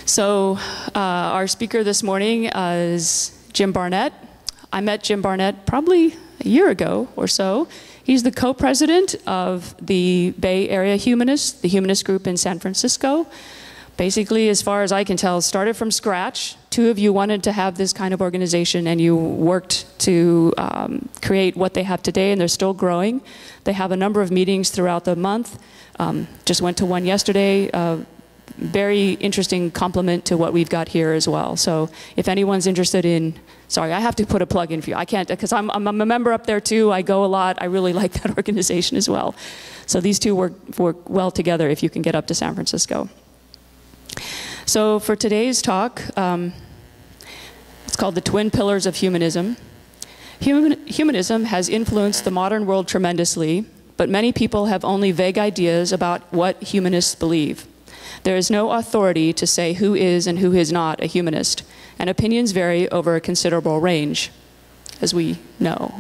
So our speaker this morning is Jim Barnett. I met Jim Barnett probably a year ago or so. He's the co-president of the Bay Area Humanists, the humanist group in San Francisco. Basically, as far as I can tell, started from scratch. Two of you wanted to have this kind of organization, and you worked to create what they have today, and they're still growing. They have a number of meetings throughout the month. Just went to one yesterday. Very interesting complement to what we've got here as well. So if anyone's interested in, sorry, I have to put a plug in for you. I can't, because I'm a member up there too. I go a lot. I really like that organization as well. So these two work well together if you can get up to San Francisco. So for today's talk, it's called The Twin Pillars of Humanism. Humanism has influenced the modern world tremendously, but many people have only vague ideas about what humanists believe. There is no authority to say who is and who is not a humanist, and opinions vary over a considerable range, as we know.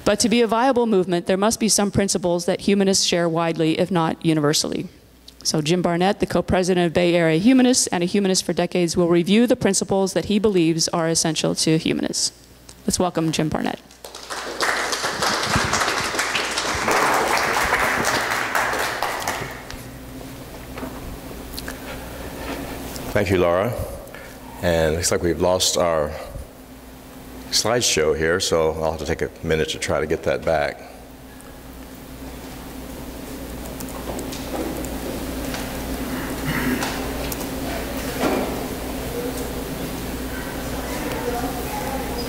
But to be a viable movement, there must be some principles that humanists share widely, if not universally. So Jim Barnett, the co-president of Bay Area Humanists and a humanist for decades, will review the principles that he believes are essential to humanists. Let's welcome Jim Barnett. Thank you, Laura. And it looks like we've lost our slideshow here, so I'll have to take a minute to try to get that back.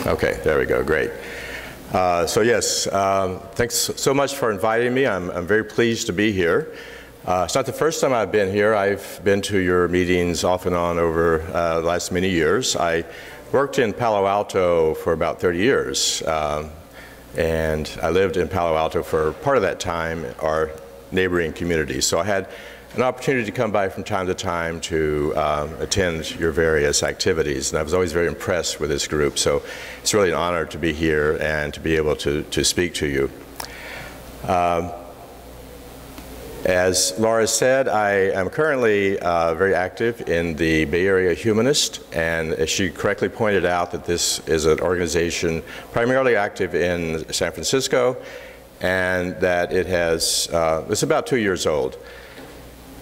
Okay, there we go, great. So yes, thanks so much for inviting me. I'm very pleased to be here. It's not the first time I've been here. I've been to your meetings off and on over the last many years. I worked in Palo Alto for about 30 years, and I lived in Palo Alto for part of that time, our neighboring communities. So I had an opportunity to come by from time to time to attend your various activities, and I was always very impressed with this group. So it's really an honor to be here and to be able to speak to you. As Laura said, I am currently very active in the Bay Area Humanist, and as she correctly pointed out, that this is an organization primarily active in San Francisco, and that it has, it's about 2 years old.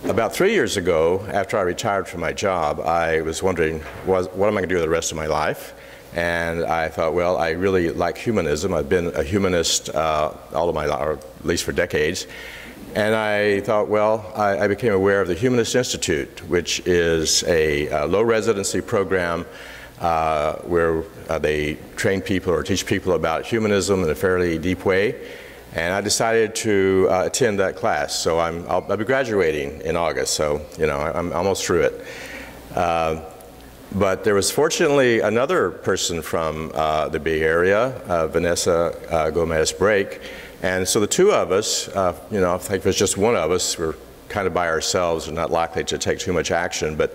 About 3 years ago, after I retired from my job, I was wondering, what am I going to do the rest of my life? And I thought, well, I really like humanism. I've been a humanist all of my life, or at least for decades. And I thought, well, I became aware of the Humanist Institute, which is a low residency program where they train people or teach people about humanism in a fairly deep way. And I decided to attend that class. So I'll be graduating in August, so you know, I'm almost through it. But there was fortunately another person from the Bay Area, Vanessa Gomez-Brake. And so the two of us, you know, I think if it's just one of us, we're kind of by ourselves and not likely to take too much action. But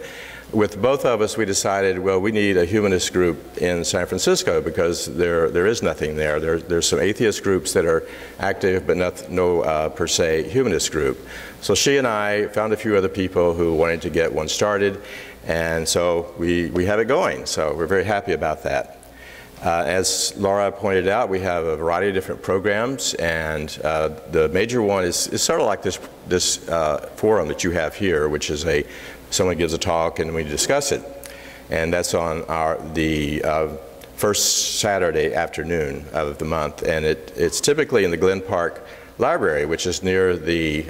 with both of us, we decided, well, we need a humanist group in San Francisco because there is nothing there. There's some atheist groups that are active, but no per se humanist group. So she and I found a few other people who wanted to get one started, and so we have it going. So we're very happy about that. As Laura pointed out, we have a variety of different programs, and the major one is sort of like this forum that you have here, which is someone gives a talk and we discuss it. And that's on the first Saturday afternoon of the month, and it's typically in the Glen Park Library, which is near the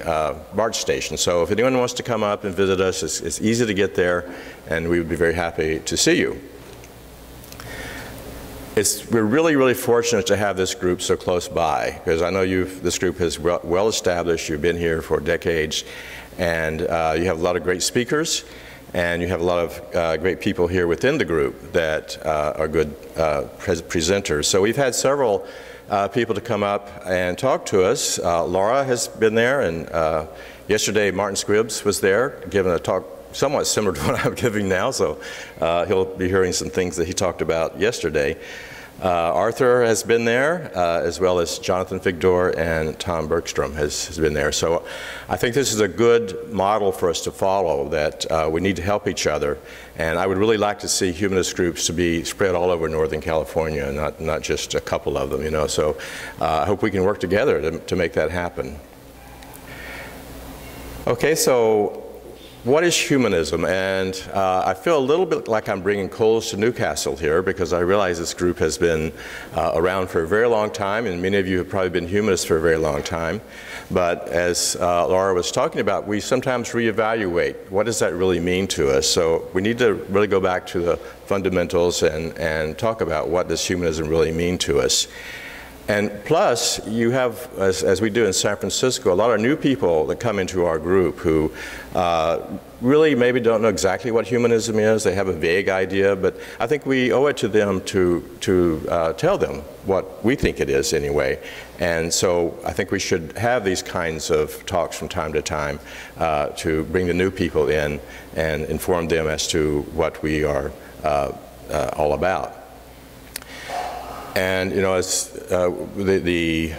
BART station. So if anyone wants to come up and visit us, it's easy to get there, and we would be very happy to see you. We're really, really fortunate to have this group so close by, because I know this group is well established. You've been here for decades, and you have a lot of great speakers, and you have a lot of great people here within the group that are good presenters. So we've had several people to come up and talk to us. Laura has been there, and yesterday Martin Squibbs was there giving a talk somewhat similar to what I'm giving now, so he'll be hearing some things that he talked about yesterday. Arthur has been there, as well as Jonathan Figdor and Tom Bergstrom has been there. So I think this is a good model for us to follow, that we need to help each other. And I would really like to see humanist groups to be spread all over Northern California, not just a couple of them, you know. So I hope we can work together to make that happen. Okay, so what is humanism? And I feel a little bit like I'm bringing coals to Newcastle here, because I realize this group has been around for a very long time, and many of you have probably been humanists for a very long time. But as Laura was talking about, we sometimes reevaluate what does that really mean to us. So we need to really go back to the fundamentals and talk about what does humanism really mean to us. And plus, you have, as we do in San Francisco, a lot of new people that come into our group who really maybe don't know exactly what humanism is. They have a vague idea, but I think we owe it to them to tell them what we think it is anyway. And so I think we should have these kinds of talks from time to time to bring the new people in and inform them as to what we are all about. And, you know, as the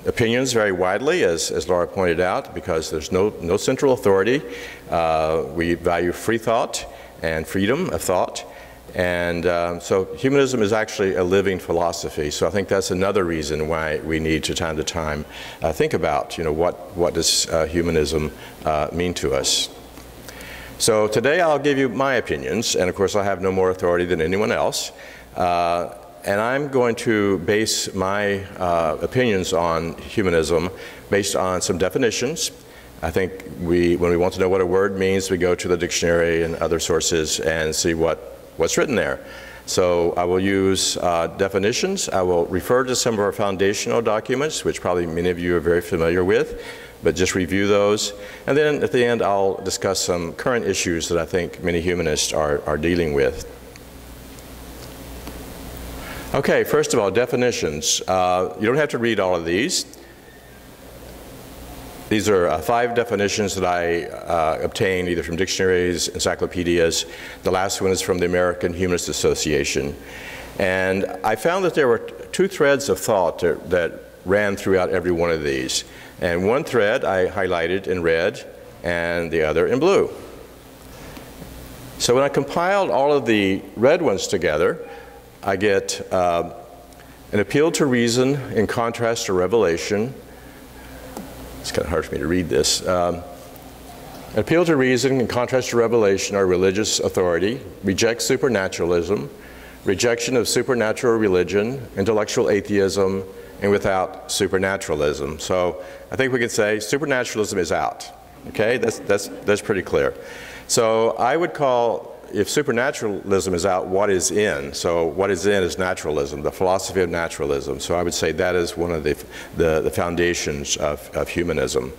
opinions vary widely, as Laura pointed out, because there's no central authority. We value free thought and freedom of thought. And so humanism is actually a living philosophy. So I think that's another reason why we need to time think about, you know, what does humanism mean to us. So today I'll give you my opinions, and of course I have no more authority than anyone else. And I'm going to base my opinions on humanism based on some definitions. I think when we want to know what a word means, we go to the dictionary and other sources and see what's written there. So I will use definitions. I will refer to some of our foundational documents, which probably many of you are very familiar with, but just review those. And then at the end, I'll discuss some current issues that I think many humanists are dealing with. Okay, first of all, definitions. You don't have to read all of these. These are 5 definitions that I obtained either from dictionaries, encyclopedias. The last one is from the American Humanist Association. And I found that there were 2 threads of thought that ran throughout every one of these. And one thread I highlighted in red and the other in blue. So when I compiled all of the red ones together, I get an appeal to reason in contrast to revelation. It's kind of hard for me to read this. An appeal to reason in contrast to revelation or religious authority, reject supernaturalism, rejection of supernatural religion, intellectual atheism, and without supernaturalism. So I think we could say supernaturalism is out. Okay, that's pretty clear. So I would call, if supernaturalism is out, what is in? So what is in is naturalism, the philosophy of naturalism. So I would say that is one of the foundations of humanism.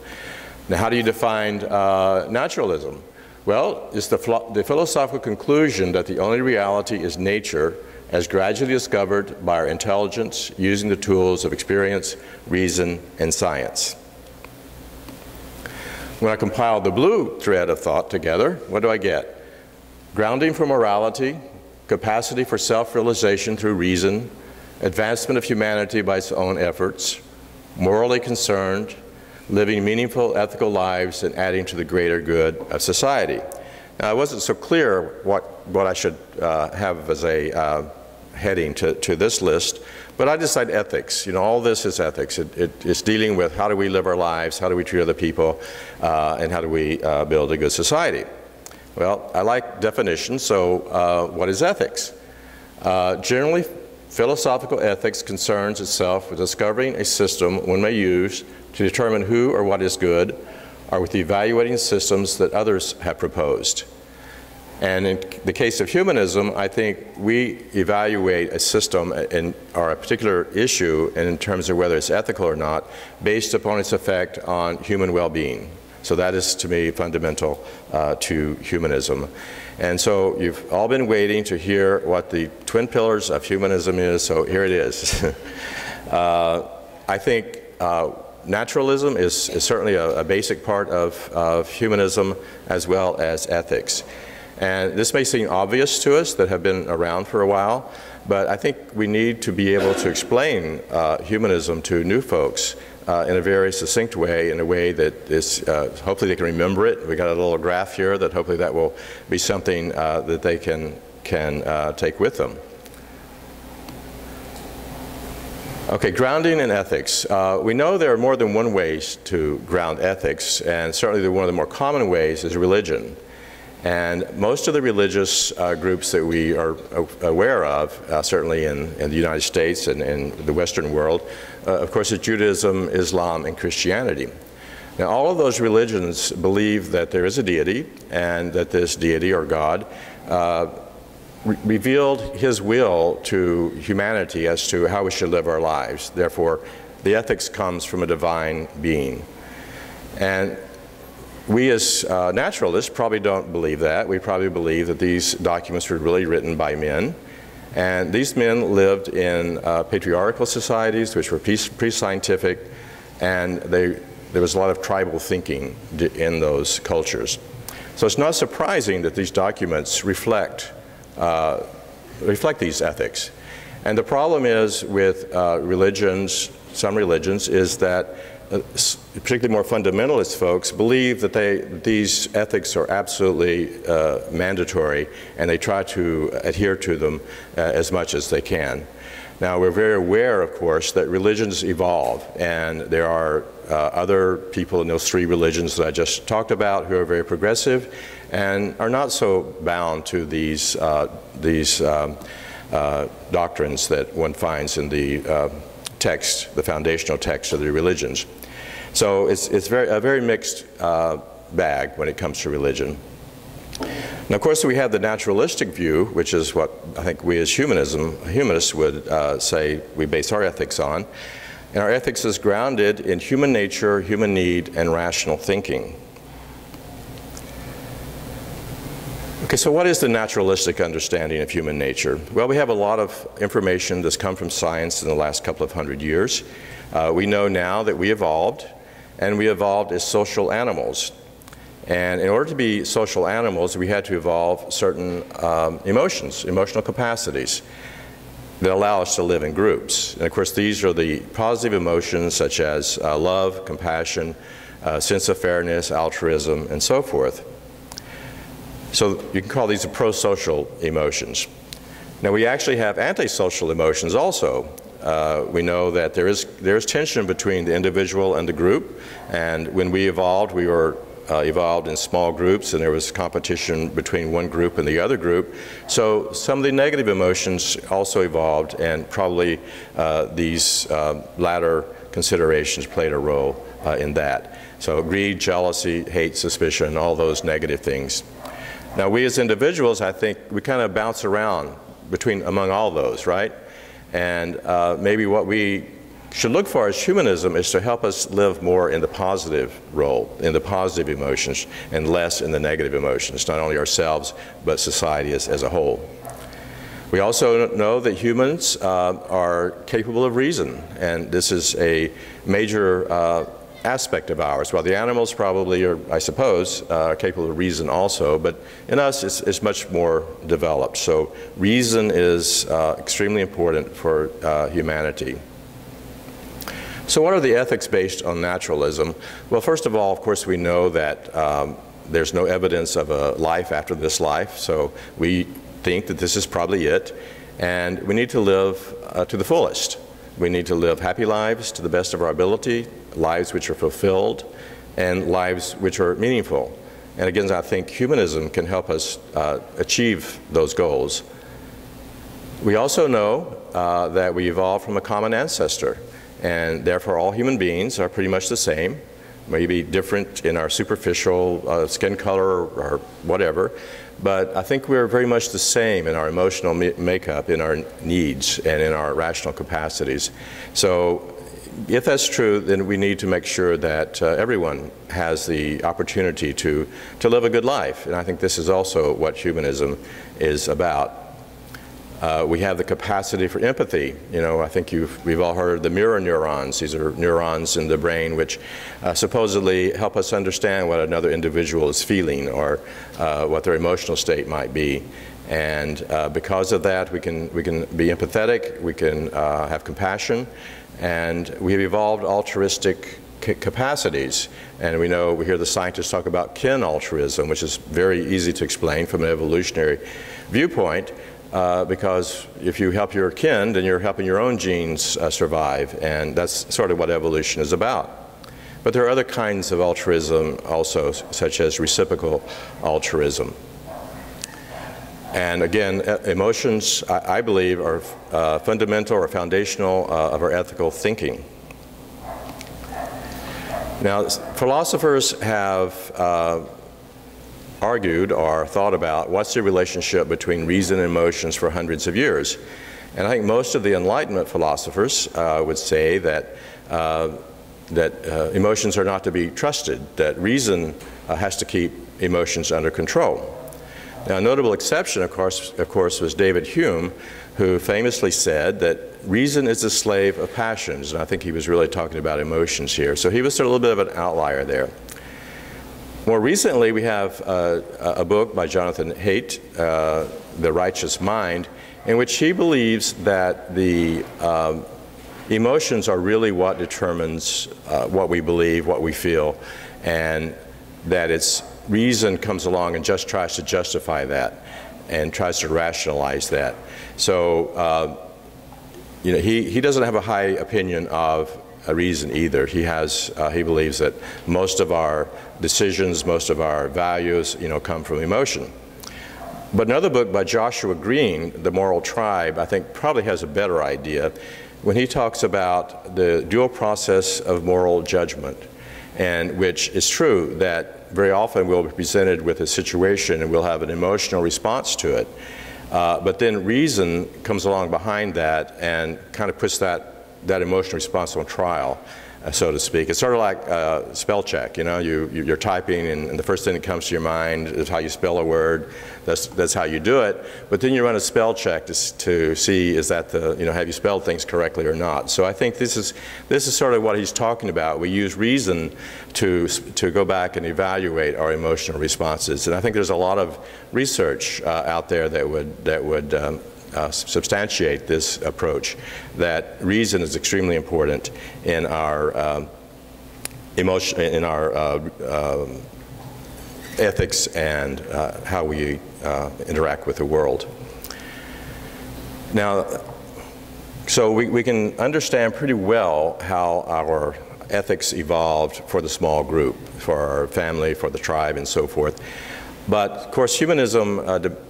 Now, how do you define naturalism? Well, it's the philosophical conclusion that the only reality is nature as gradually discovered by our intelligence using the tools of experience, reason, and science. When I compile the blue thread of thought together, what do I get? Grounding for morality, capacity for self-realization through reason, advancement of humanity by its own efforts, morally concerned, living meaningful ethical lives, and adding to the greater good of society. Now, it wasn't so clear what I should have as a heading to this list, but I decided ethics. You know, all this is ethics. It's dealing with how do we live our lives, how do we treat other people, and how do we build a good society. Well, I like definitions, so what is ethics? Generally, philosophical ethics concerns itself with discovering a system one may use to determine who or what is good, or with evaluating systems that others have proposed. And in the case of humanism, I think we evaluate a system or a particular issue in terms of whether it's ethical or not, based upon its effect on human well-being. So that is, to me, fundamental to humanism. And so you've all been waiting to hear what the twin pillars of humanism is, so here it is. I think naturalism is certainly a basic part of humanism, as well as ethics. And this may seem obvious to us that have been around for a while, But I think we need to be able to explain humanism to new folks in a very succinct way, in a way that is, hopefully they can remember it. We got a little graph here that hopefully that will be something that they can take with them. Okay, grounding in ethics. We know there are more than one ways to ground ethics, and certainly one of the more common ways is religion. And most of the religious groups that we are aware of, certainly in the United States and in the Western world, of course, is Judaism, Islam, and Christianity. Now, all of those religions believe that there is a deity, and that this deity, or God, revealed his will to humanity as to how we should live our lives. Therefore, the ethics comes from a divine being. And we as naturalists probably don't believe that. We probably believe that these documents were really written by men. And these men lived in patriarchal societies, which were pre-scientific, and there was a lot of tribal thinking in those cultures. So it's not surprising that these documents reflect these ethics. And the problem is with religions, some religions, is that particularly more fundamentalist folks believe that these ethics are absolutely mandatory, and they try to adhere to them as much as they can. Now, we're very aware, of course, that religions evolve, and there are other people in those three religions that I just talked about who are very progressive and are not so bound to these doctrines that one finds in the text, the foundational text of the religions. So it's a very mixed bag when it comes to religion. Now, of course, we have the naturalistic view, which is what I think we as humanists would say we base our ethics on. And our ethics is grounded in human nature, human need, and rational thinking. Okay, so what is the naturalistic understanding of human nature? Well, we have a lot of information that's come from science in the last couple of hundred years. We know now that we evolved, and we evolved as social animals. And in order to be social animals, we had to evolve certain emotional capacities that allow us to live in groups. And of course, these are the positive emotions such as love, compassion, sense of fairness, altruism, and so forth. So you can call these the pro-social emotions. Now, we actually have antisocial emotions also. We know that there is tension between the individual and the group, and when we evolved, we were evolved in small groups, and there was competition between one group and the other group. So some of the negative emotions also evolved, and probably these latter considerations played a role in that. So greed, jealousy, hate, suspicion, all those negative things. Now, we as individuals, I think, we kind of bounce around among all those, right? And maybe what we should look for as humanism is to help us live more in the positive role, in the positive emotions, and less in the negative emotions, not only ourselves, but society as a whole. We also know that humans are capable of reason, and this is a major aspect of ours. While the animals probably are, I suppose, capable of reason also, but in us it's much more developed. So reason is extremely important for humanity. So what are the ethics based on naturalism? Well, first of all, of course, we know that there's no evidence of a life after this life, so we think that this is probably it, and we need to live to the fullest. We need to live happy lives to the best of our ability, lives which are fulfilled, and lives which are meaningful. And again, I think humanism can help us achieve those goals. We also know that we evolved from a common ancestor, and therefore all human beings are pretty much the same, maybe different in our superficial skin color or whatever, but I think we're very much the same in our emotional makeup, in our needs, and in our rational capacities. So if that's true, then we need to make sure that everyone has the opportunity to live a good life, and I think this is also what humanism is about. We have the capacity for empathy. You know, I think we've all heard of the mirror neurons. These are neurons in the brain which supposedly help us understand what another individual is feeling or what their emotional state might be. And because of that, we can be empathetic, we can have compassion, and we have evolved altruistic capacities. And we hear the scientists talk about kin altruism, which is very easy to explain from an evolutionary viewpoint. Because if you help your kin, then you're helping your own genes survive, and that's sort of what evolution is about. But there are other kinds of altruism also, such as reciprocal altruism. And again, emotions, I believe, are fundamental or foundational of our ethical thinking. Now, philosophers have argued or thought about what's the relationship between reason and emotions for hundreds of years. And I think most of the Enlightenment philosophers would say that, emotions are not to be trusted, that reason has to keep emotions under control. Now, a notable exception, of course, was David Hume, who famously said that reason is the slave of passions. And I think he was really talking about emotions here. So he was sort of a little bit of an outlier there. More recently, we have a book by Jonathan Haidt, The Righteous Mind, in which he believes that the emotions are really what determines what we believe, what we feel, and that it's reason comes along and just tries to justify that and tries to rationalize that. So, he doesn't have a high opinion of a reason either. He believes that most of our decisions, most of our values, come from emotion. But another book by Joshua Green, The Moral Tribe, I think probably has a better idea when he talks about the dual process of moral judgment, and which is true that very often we'll be presented with a situation and we'll have an emotional response to it. But then reason comes along behind that and kind of puts that emotional response on trial, so to speak. It's sort of like spell check. You're typing, and the first thing that comes to your mind is how you spell a word. That's how you do it. But then you run a spell check to see is that have you spelled things correctly or not. So I think this is sort of what he's talking about. We use reason to go back and evaluate our emotional responses, and I think there's a lot of research out there that would substantiate this approach, that reason is extremely important in our ethics and how we interact with the world. Now, so we can understand pretty well how our ethics evolved for the small group, for our family, for the tribe, and so forth. But, of course, humanism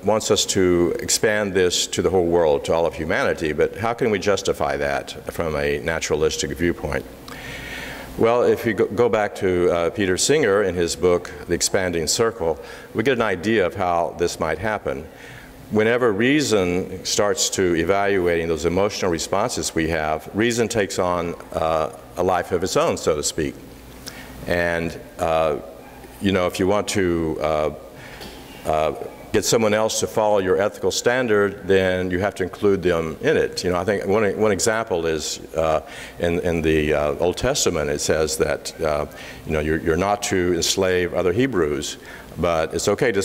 wants us to expand this to the whole world, to all of humanity. But how can we justify that from a naturalistic viewpoint? Well, if you go back to Peter Singer in his book, The Expanding Circle, we get an idea of how this might happen. Whenever reason starts to evaluating those emotional responses we have, reason takes on a life of its own, so to speak. And, if you want to get someone else to follow your ethical standard, then you have to include them in it. I think one example is in the Old Testament. It says that you're not to enslave other Hebrews, but it's okay to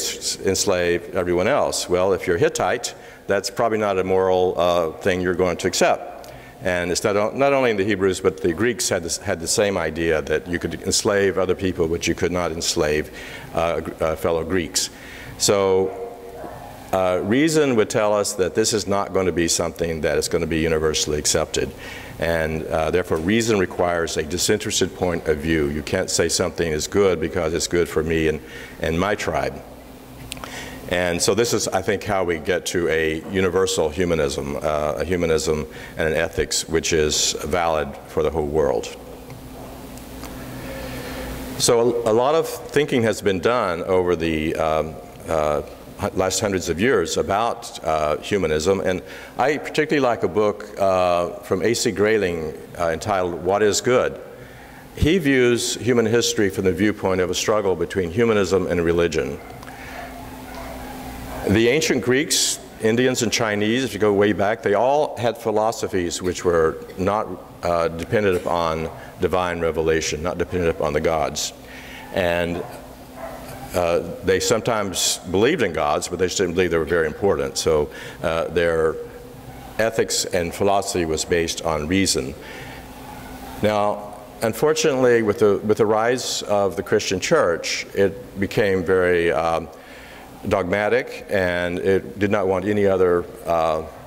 enslave everyone else. Well, if you're Hittite, that's probably not a moral thing you're going to accept. And it's not only the Hebrews, but the Greeks had the same idea that you could enslave other people, but you could not enslave fellow Greeks. So reason would tell us that this is not going to be something that is going to be universally accepted. And therefore, reason requires a disinterested point of view. You can't say something is good because it's good for me and my tribe. And so this is, I think, how we get to a universal humanism, a humanism and an ethics which is valid for the whole world. So a lot of thinking has been done over the last hundreds of years about humanism, and I particularly like a book from A.C. Grayling entitled What is Good? He views human history from the viewpoint of a struggle between humanism and religion. The ancient Greeks Indians and Chinese, if you go way back, they all had philosophies which were not dependent upon divine revelation, not dependent upon the gods. And they sometimes believed in gods, but they just didn't believe they were very important. So their ethics and philosophy was based on reason. Now, unfortunately, with the rise of the Christian church, it became very dogmatic, and it did not want any other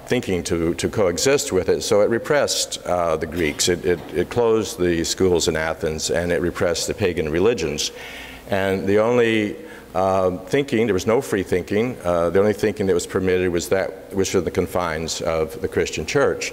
thinking to coexist with it, so it repressed the Greeks. It closed the schools in Athens, and it repressed the pagan religions. And the only thinking, there was no free thinking, the only thinking that was permitted was that which was the confines of the Christian church.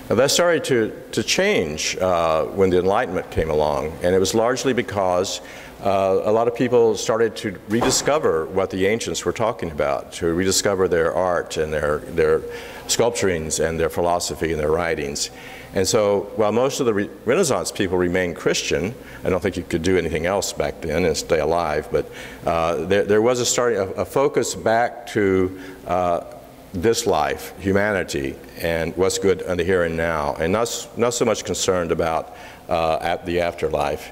Now, that started to change when the Enlightenment came along, and it was largely because a lot of people started to rediscover what the ancients were talking about, to rediscover their art and their sculpturings and their philosophy and their writings. And so while most of the Renaissance people remained Christian, I don't think you could do anything else back then and stay alive, but there was a focus back to this life, humanity, and what's good in the here and now, and not so much concerned about the afterlife.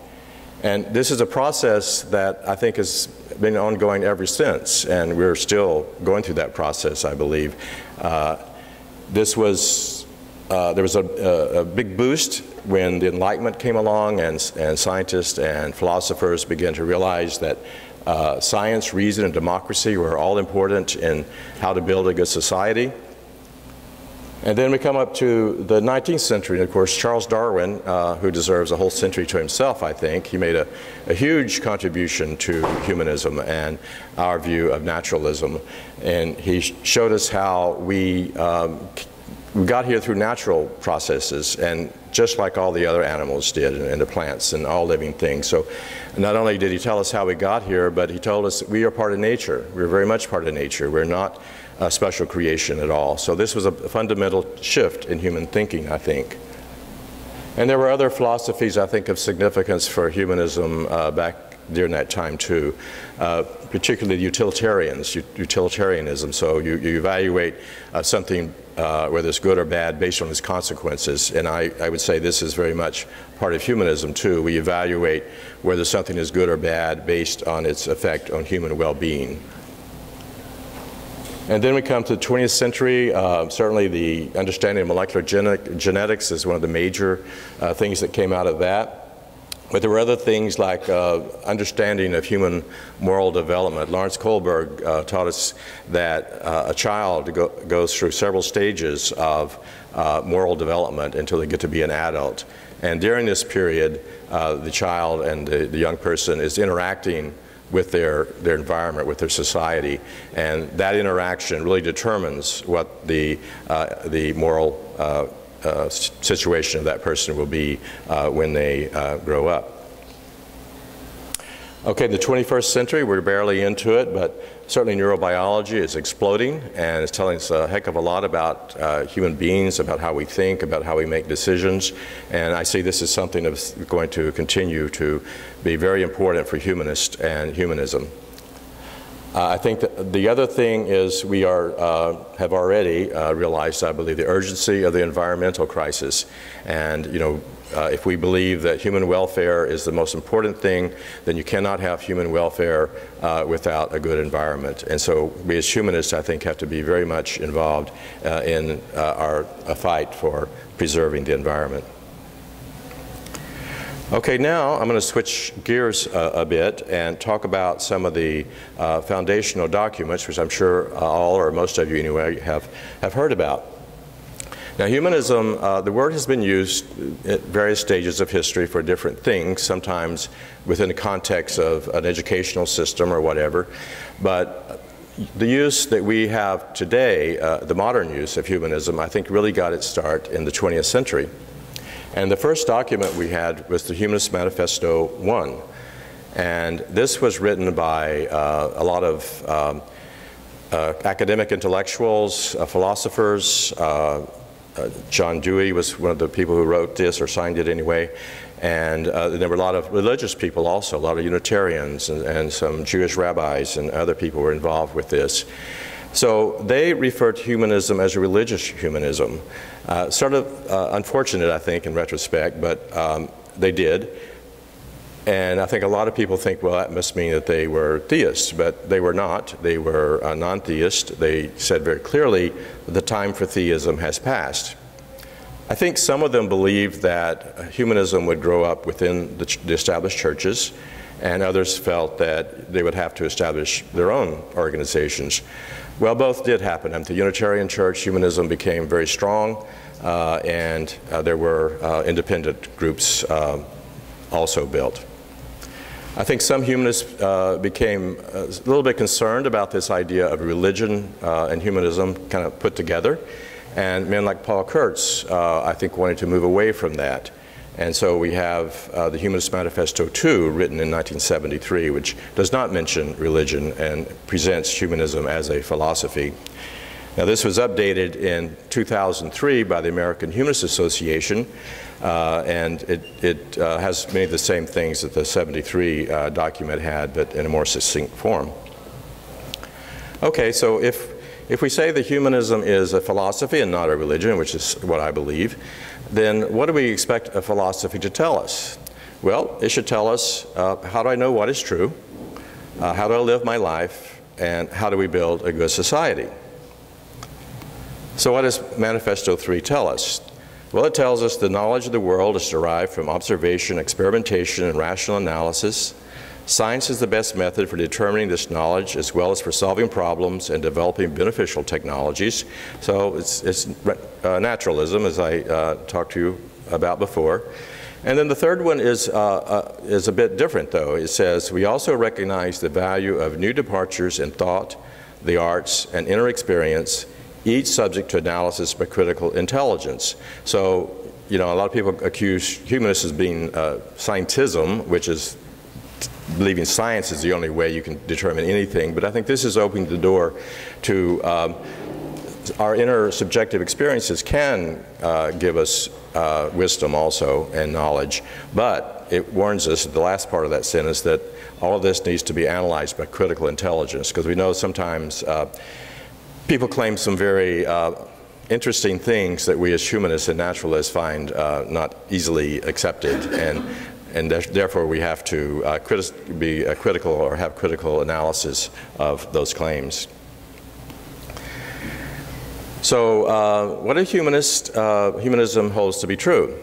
And this is a process that I think has been ongoing ever since, and we're still going through that process, I believe. There was a big boost when the Enlightenment came along, and scientists and philosophers began to realize that science, reason, and democracy were all important in how to build a good society. And then we come up to the 19th century, and of course Charles Darwin, who deserves a whole century to himself, I think. He made a huge contribution to humanism and our view of naturalism. And he showed us how we got here through natural processes, and just like all the other animals did, and the plants and all living things. So not only did he tell us how we got here, but he told us that we are part of nature. We're very much part of nature. We're not a special creation at all. So this was a fundamental shift in human thinking, I think. And there were other philosophies, I think, of significance for humanism back during that time too, particularly utilitarianism. So you evaluate something, whether it's good or bad, based on its consequences. And I would say this is very much part of humanism too. We evaluate whether something is good or bad based on its effect on human well-being. And then we come to the 20th century. Certainly the understanding of molecular genetics is one of the major things that came out of that. But there were other things like understanding of human moral development. Lawrence Kohlberg taught us that a child goes through several stages of moral development until they get to be an adult. And during this period, the child and the young person is interacting with their environment, with their society, and that interaction really determines what the moral situation of that person will be when they grow up. Okay, in the 21st century, we're barely into it, but certainly neurobiology is exploding, and it's telling us a heck of a lot about human beings, about how we think, about how we make decisions. And I see this as something that's going to continue to be very important for humanists and humanism. I think that the other thing is we have already realized, I believe, the urgency of the environmental crisis. And, you know, if we believe that human welfare is the most important thing, then you cannot have human welfare without a good environment. And so we as humanists, I think, have to be very much involved in our fight for preserving the environment. Okay, now I'm going to switch gears a bit and talk about some of the foundational documents, which I'm sure all or most of you anyway have heard about. Now, humanism, the word has been used at various stages of history for different things, sometimes within the context of an educational system or whatever. But the use that we have today, the modern use of humanism, I think really got its start in the 20th century. And the first document we had was the Humanist Manifesto I. And this was written by a lot of academic intellectuals, philosophers. John Dewey was one of the people who wrote this, or signed it anyway. And there were a lot of religious people also, a lot of Unitarians and some Jewish rabbis and other people were involved with this. So they refer to humanism as a religious humanism. Sort of unfortunate, I think, in retrospect, but they did. And I think a lot of people think, well, that must mean that they were theists, but they were not. They were non-theist. They said very clearly that the time for theism has passed. I think some of them believed that humanism would grow up within the established churches, and others felt that they would have to establish their own organizations. Well, both did happen. At the Unitarian Church, humanism became very strong, and there were independent groups also built. I think some humanists became a little bit concerned about this idea of religion and humanism kind of put together. And men like Paul Kurtz, I think, wanted to move away from that. And so we have the Humanist Manifesto II, written in 1973, which does not mention religion and presents humanism as a philosophy. Now, this was updated in 2003 by the American Humanist Association, and it has many of the same things that the 73 document had, but in a more succinct form. Okay, so if we say that humanism is a philosophy and not a religion, which is what I believe, then what do we expect a philosophy to tell us? Well, it should tell us how do I know what is true, how do I live my life, and how do we build a good society? So what does Manifesto 3 tell us? Well, it tells us the knowledge of the world is derived from observation, experimentation, and rational analysis. Science is the best method for determining this knowledge, as well as for solving problems and developing beneficial technologies. So it's naturalism, as I talked to you about before. And then the third one is a bit different, though. It says, we also recognize the value of new departures in thought, the arts, and inner experience, each subject to analysis by critical intelligence. So, you know, a lot of people accuse humanists as being scientism, which is believing science is the only way you can determine anything, but I think this is opening the door to our inner subjective experiences can give us wisdom also and knowledge, but it warns us at the last part of that sentence that all of this needs to be analyzed by critical intelligence, because we know sometimes people claim some very interesting things that we as humanists and naturalists find not easily accepted, and therefore we have to be critical or have critical analysis of those claims. So what do humanism holds to be true?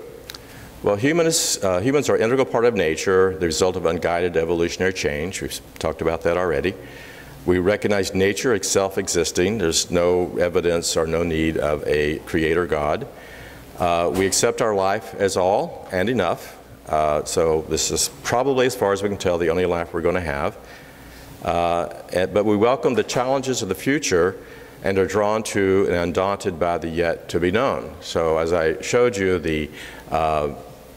Well, humans are an integral part of nature, the result of unguided evolutionary change. We've talked about that already. We recognize nature as self-existing. There's no evidence or no need of a creator God. We accept our life as all and enough. So this is probably, as far as we can tell, the only life we're going to have. But we welcome the challenges of the future and are drawn to and undaunted by the yet to be known. So as I showed you, the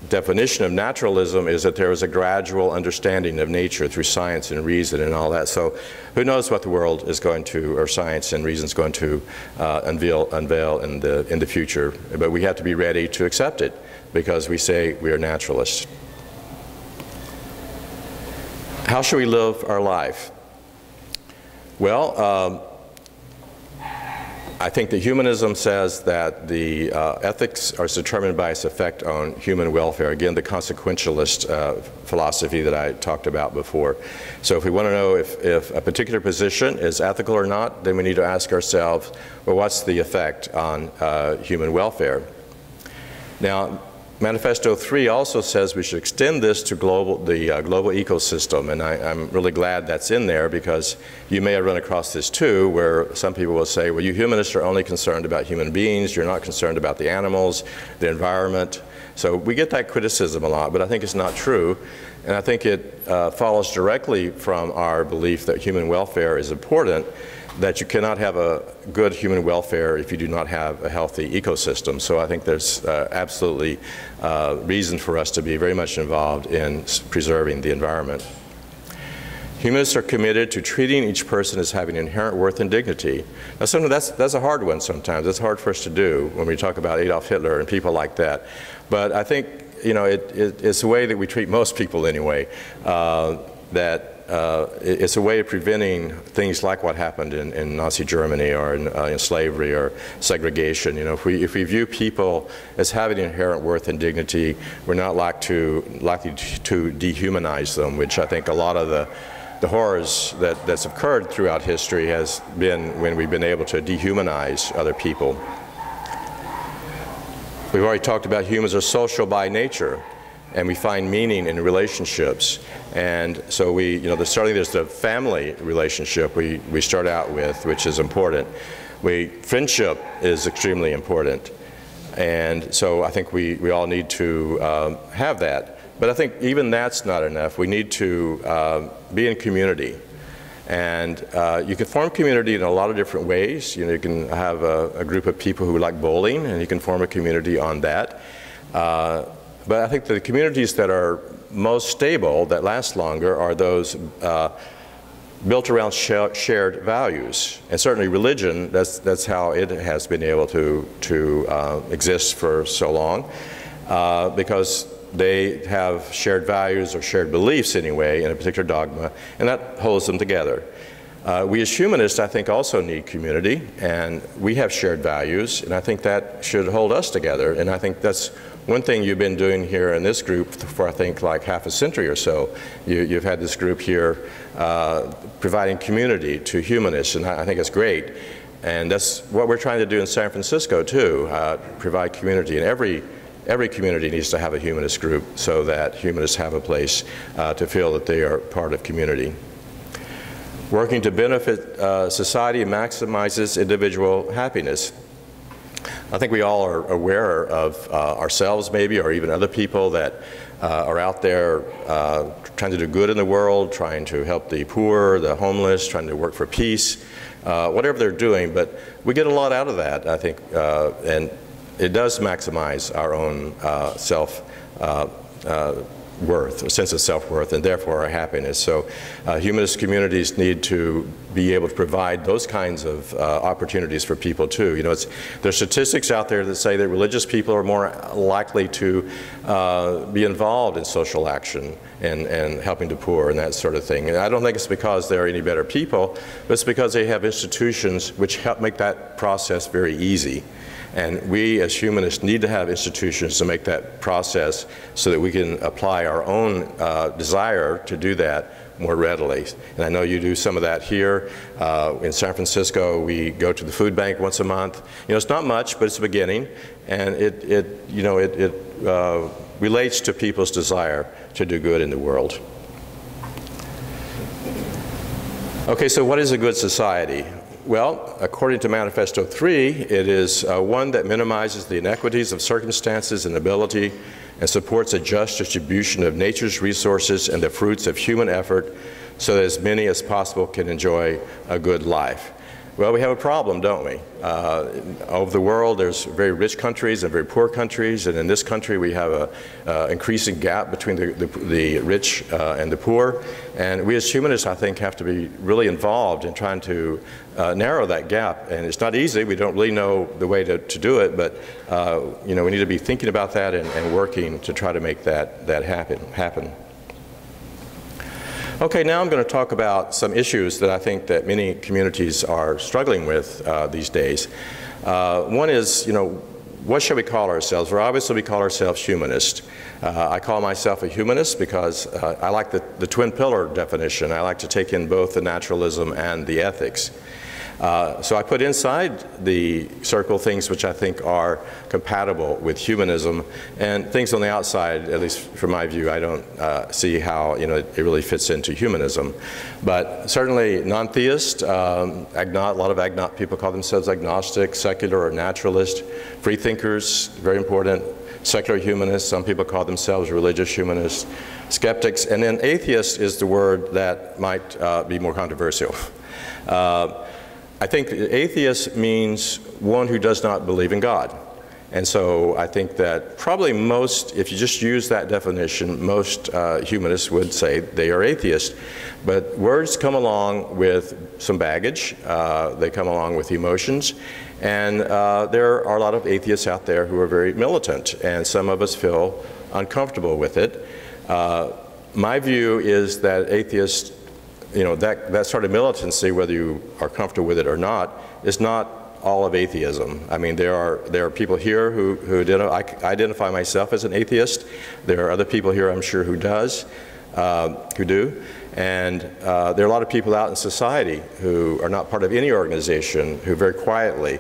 definition of naturalism is that there is a gradual understanding of nature through science and reason and all that. So who knows what the world is going to, or science and reason is going to unveil in the future. But we have to be ready to accept it, because we say we are naturalists. How should we live our life? Well, I think that humanism says that the ethics are determined by its effect on human welfare. Again, the consequentialist philosophy that I talked about before. So if we want to know if a particular position is ethical or not, then we need to ask ourselves, well, what's the effect on human welfare? Now, Manifesto 3 also says we should extend this to the global ecosystem, and I'm really glad that's in there, because you may have run across this too, where some people will say, well, you humanists are only concerned about human beings, you're not concerned about the animals, the environment. So we get that criticism a lot, but I think it's not true, and I think it follows directly from our belief that human welfare is important, that you cannot have a good human welfare if you do not have a healthy ecosystem. So I think there's absolutely reason for us to be very much involved in preserving the environment. Humanists are committed to treating each person as having inherent worth and dignity. Now, sometimes that's a hard one sometimes. It's hard for us to do when we talk about Adolf Hitler and people like that. But I think, you know, it's the way that we treat most people anyway. that it's a way of preventing things like what happened in Nazi Germany or in slavery or segregation. You know, if we view people as having inherent worth and dignity, we're not likely to dehumanize them, which I think a lot of the horrors that's occurred throughout history has been when we've been able to dehumanize other people. We've already talked about humans are social by nature, and we find meaning in relationships. And so certainly there's the family relationship we start out with, which is important. Friendship is extremely important. And so I think we all need to have that. But I think even that's not enough. We need to be in community. And you can form community in a lot of different ways. You know, you can have a group of people who like bowling, and you can form a community on that. But I think the communities that are most stable, that last longer, are those built around shared values. And certainly religion, that's how it has been able to exist for so long, because they have shared values or shared beliefs anyway in a particular dogma, and that holds them together. We as humanists, I think, also need community, and we have shared values, and I think that should hold us together. And I think that's one thing you've been doing here in this group for, I think, like half a century or so. You've had this group here providing community to humanists, and I think it's great. And that's what we're trying to do in San Francisco, too, provide community. And every community needs to have a humanist group so that humanists have a place to feel that they are part of community. Working to benefit society maximizes individual happiness. I think we all are aware of ourselves maybe, or even other people that are out there trying to do good in the world, trying to help the poor, the homeless, trying to work for peace, whatever they're doing. But we get a lot out of that, I think, and it does maximize our own self-worth, a sense of self-worth, and therefore our happiness. So humanist communities need to be able to provide those kinds of opportunities for people too. You know, there's statistics out there that say that religious people are more likely to be involved in social action and helping the poor and that sort of thing. And I don't think it's because they're any better people, but it's because they have institutions which help make that process very easy. And we as humanists need to have institutions to make that process so that we can apply our own desire to do that more readily. And I know you do some of that here. In San Francisco, we go to the food bank once a month. You know, it's not much, but it's a beginning. And it relates to people's desire to do good in the world. Okay, so what is a good society? Well, according to Manifesto 3, it is one that minimizes the inequities of circumstances and ability and supports a just distribution of nature's resources and the fruits of human effort so that as many as possible can enjoy a good life. Well, we have a problem, don't we? Over the world, there's very rich countries and very poor countries, and in this country we have an increasing gap between the rich and the poor. And we as humanists, I think, have to be really involved in trying to narrow that gap. And it's not easy. We don't really know the way to do it, but you know, we need to be thinking about that and working to try to make that happen. Okay, now I'm going to talk about some issues that I think that many communities are struggling with these days. One is, you know, what should we call ourselves? Well, obviously we call ourselves humanist. I call myself a humanist because I like the twin pillar definition. I like to take in both the naturalism and the ethics. So I put inside the circle things which I think are compatible with humanism, and things on the outside, at least from my view, I don't see how, you know, it really fits into humanism. But certainly non-theist, a lot of people call themselves agnostic, secular or naturalist, free thinkers, very important, secular humanists, some people call themselves religious humanists, skeptics, and then atheist is the word that might be more controversial. I think atheist means one who does not believe in God. And so I think that probably most, if you just use that definition, most humanists would say they are atheist. But words come along with some baggage. They come along with emotions. And there are a lot of atheists out there who are very militant, and some of us feel uncomfortable with it. My view is that atheists, you know, that sort of militancy, whether you are comfortable with it or not, is not all of atheism. I mean, there are people here who I identify myself as an atheist. There are other people here, I'm sure, who do. And there are a lot of people out in society who are not part of any organization who very quietly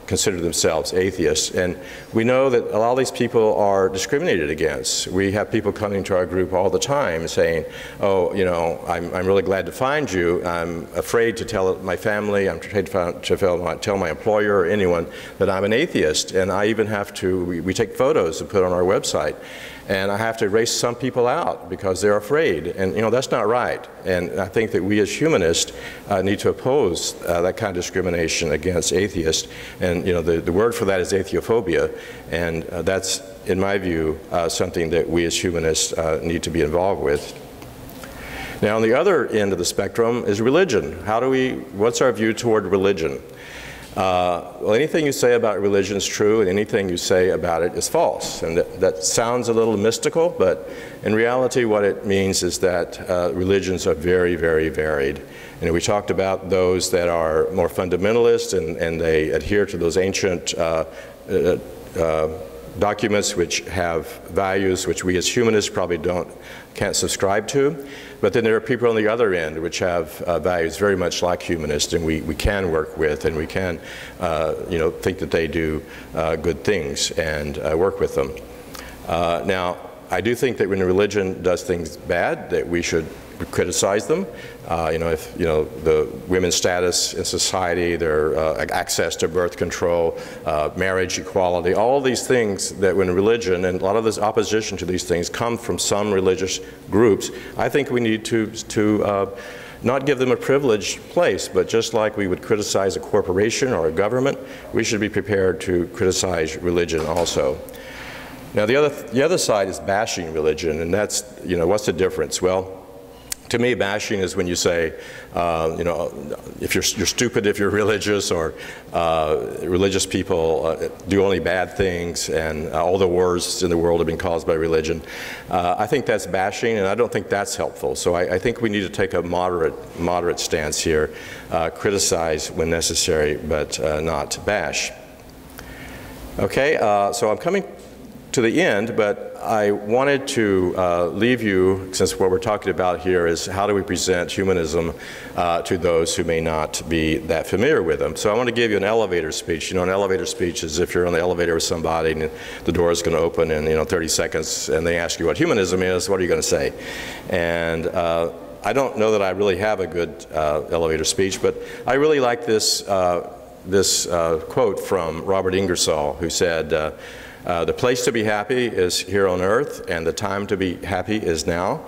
consider themselves atheists. And we know that a lot of these people are discriminated against. We have people coming to our group all the time saying, oh, you know, I'm really glad to find you. I'm afraid to tell my family, I'm afraid to tell my employer or anyone that I'm an atheist. And I even have to, we take photos and put on our website. And I have to erase some people out because they're afraid. And, you know, that's not right. And I think that we as humanists need to oppose that kind of discrimination against atheists. And, you know, the word for that is atheophobia. And that's, in my view, something that we as humanists need to be involved with. Now, on the other end of the spectrum is religion. What's our view toward religion? Well, anything you say about religion is true, and anything you say about it is false. And that sounds a little mystical, but in reality what it means is that religions are very, very varied. And we talked about those that are more fundamentalist, and they adhere to those ancient documents which have values which we as humanists probably can't subscribe to. But then there are people on the other end which have values very much like humanists, and we can work with, and we can you know, think that they do good things and work with them. Now, I do think that when religion does things bad, that we should criticize them. You know, if you know the women's status in society, their access to birth control, marriage equality, all these things that when religion and a lot of this opposition to these things come from some religious groups, I think we need to not give them a privileged place, but just like we would criticize a corporation or a government, we should be prepared to criticize religion also. Now the other side is bashing religion, and that's, you know, what's the difference? Well, to me, bashing is when you say, you know, if you're stupid if you're religious, or religious people do only bad things, and all the wars in the world have been caused by religion. I think that's bashing, and I don't think that's helpful. So I think we need to take a moderate stance here, criticize when necessary, but not bash. Okay, so I'm coming to the end, but I wanted to leave you, since what we're talking about here is how do we present humanism to those who may not be that familiar with them. So I want to give you an elevator speech. You know, an elevator speech is if you're on the elevator with somebody and the door is going to open in, you know, 30 seconds, and they ask you what humanism is, what are you going to say? And I don't know that I really have a good elevator speech, but I really like this, quote from Robert Ingersoll, who said, the place to be happy is here on earth, and the time to be happy is now,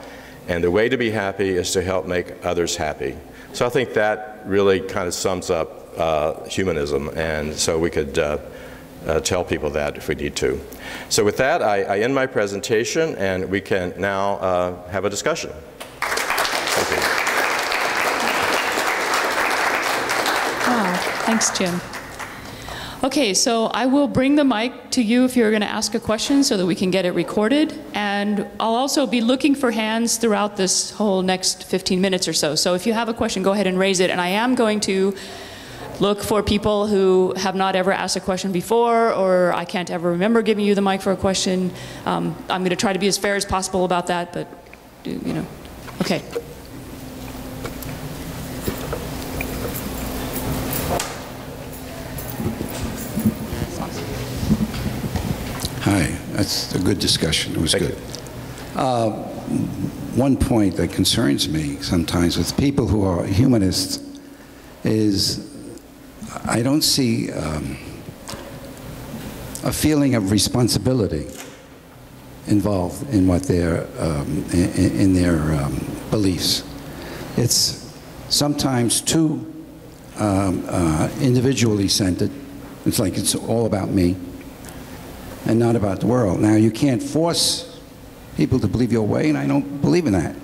and the way to be happy is to help make others happy. So I think that really kind of sums up humanism, and so we could tell people that if we need to. So with that, I end my presentation, and we can now have a discussion. Thank you. Wow, thanks, Jim. Okay, so I will bring the mic to you if you're going to ask a question so that we can get it recorded. And I'll also be looking for hands throughout this whole next 15 minutes or so. So if you have a question, go ahead and raise it. And I am going to look for people who have not ever asked a question before, or I can't ever remember giving you the mic for a question. I'm going to try to be as fair as possible about that, but, you know, okay. Hi, that's a good discussion. It was good. One point that concerns me sometimes with people who are humanists is I don't see a feeling of responsibility involved in what their beliefs. It's sometimes too individually centered. It's like it's all about me and not about the world. Now, you can't force people to believe your way, and I don't believe in that.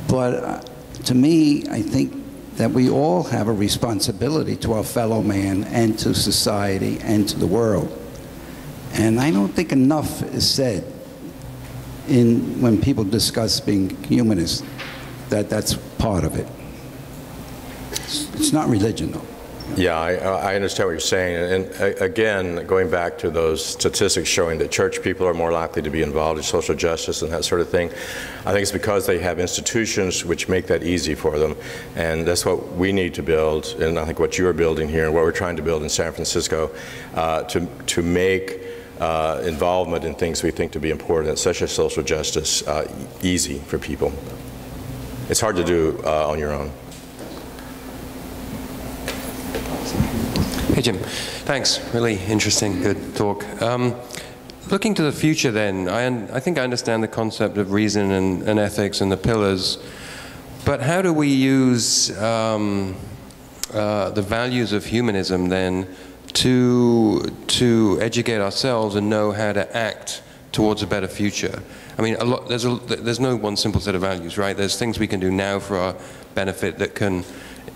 But to me, I think that we all have a responsibility to our fellow man and to society and to the world. And I don't think enough is said when people discuss being humanist, that's part of it. It's not religion, though. Yeah, I understand what you're saying. And again, going back to those statistics showing that church people are more likely to be involved in social justice and that sort of thing, I think it's because they have institutions which make that easy for them. And that's what we need to build, and I think what you're building here and what we're trying to build in San Francisco, to make involvement in things we think to be important, such as social justice, easy for people. It's hard to do on your own. Hey Jim, thanks. Really interesting, good talk. Looking to the future then, I think I understand the concept of reason and ethics and the pillars, but how do we use the values of humanism then to educate ourselves and know how to act towards a better future? I mean, there's no one simple set of values, right? There's things we can do now for our benefit that can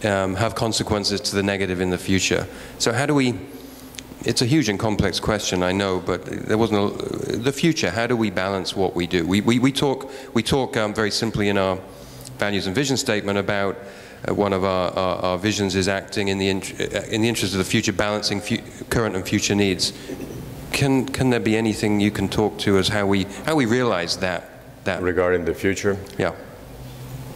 have consequences to the negative in the future. So how do we, it's a huge and complex question, I know, but there wasn't the future, how do we balance what we do? We talk very simply in our values and vision statement about one of our visions is acting in the interest of the future, balancing current and future needs. Can there be anything you can talk to as how we realize that? Regarding the future? Yeah.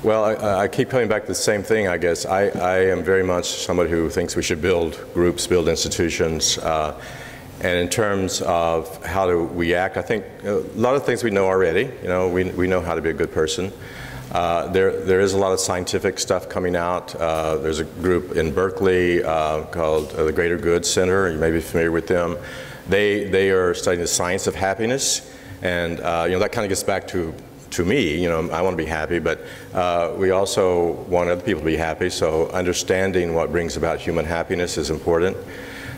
Well, I keep coming back to the same thing, I guess. I am very much somebody who thinks we should build groups, build institutions. And in terms of how do we act, I think a lot of things we know already. You know, we know how to be a good person. There is a lot of scientific stuff coming out. There's a group in Berkeley called the Greater Good Center. You may be familiar with them. They are studying the science of happiness. And, you know, that kind of gets back to me, you know, I want to be happy, but we also want other people to be happy, so understanding what brings about human happiness is important.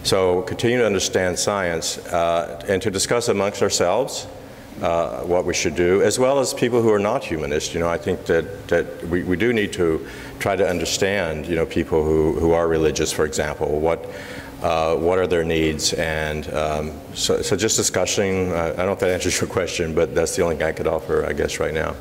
So continue to understand science and to discuss amongst ourselves what we should do, as well as people who are not humanists. You know, I think that we do need to try to understand, you know, people who are religious, for example, what are their needs, and so just discussing. I don't know if that answers your question, but that's the only thing I could offer, I guess, right now.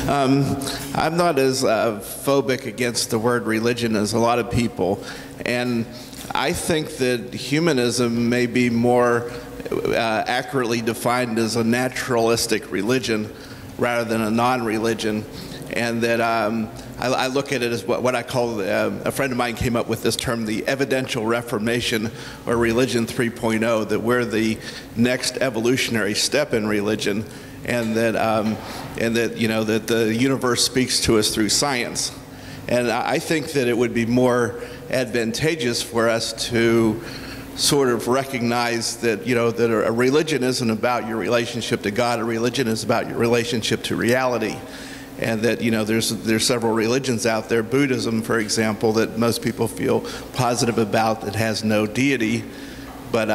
I'm not as phobic against the word religion as a lot of people, and I think that humanism may be more accurately defined as a naturalistic religion rather than a non-religion, and that I look at it as what I call, a friend of mine came up with this term, the evidential reformation, or religion 3.0, that we're the next evolutionary step in religion, and that you know, that the universe speaks to us through science. And I think that it would be more advantageous for us to sort of recognize that, you know, that a religion isn't about your relationship to God. A religion is about your relationship to reality. And that, you know, there's several religions out there, Buddhism, for example, that most people feel positive about, that has no deity, but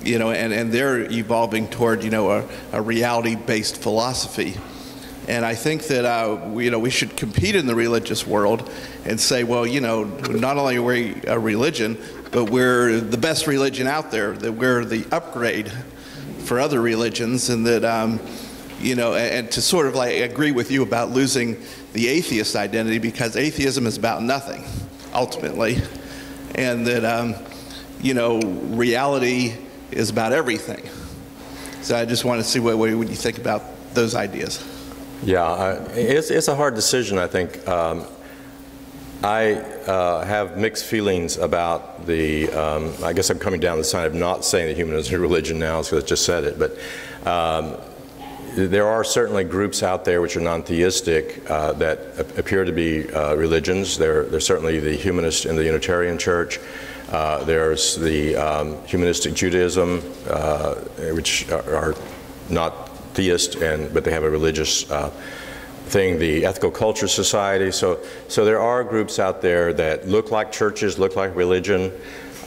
you know, and they're evolving toward, you know, a reality-based philosophy. And I think that you know, we should compete in the religious world and say, well, you know, not only are we a religion, but we're the best religion out there, that we're the upgrade for other religions, and that you know, and to sort of like agree with you about losing the atheist identity, because atheism is about nothing, ultimately, and that, you know, reality is about everything. So I just want to see what you think about those ideas. Yeah, it's a hard decision, I think. I have mixed feelings about the, I guess I'm coming down the side of not saying that humanism is a religion now, because I just said it, but there are certainly groups out there which are non-theistic that appear to be religions. There's certainly the Humanist in the Unitarian Church. There's the Humanistic Judaism, which are not theist, but they have a religious thing, the Ethical Culture Society. So there are groups out there that look like churches, look like religion.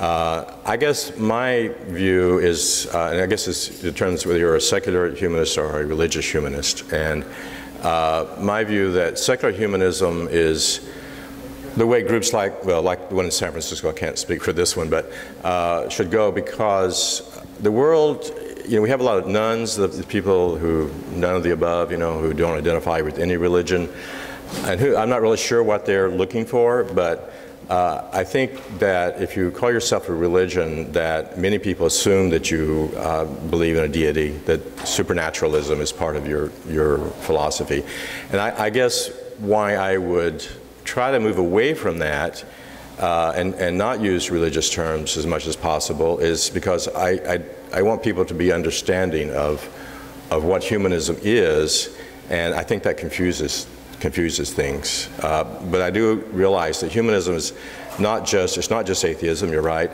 I guess my view is, and I guess it determines whether you're a secular humanist or a religious humanist, and my view that secular humanism is the way groups like the one in San Francisco, I can't speak for this one, but should go, because the world you know, we have a lot of nones, the people who, none of the above, you know, who don't identify with any religion, and who, I'm not really sure what they're looking for, but I think that if you call yourself a religion, that many people assume that you believe in a deity, that supernaturalism is part of your philosophy. And I guess why I would try to move away from that and not use religious terms as much as possible is because I want people to be understanding of what humanism is, and I think that confuses things. But I do realize that humanism is not just, it's not just atheism, you're right.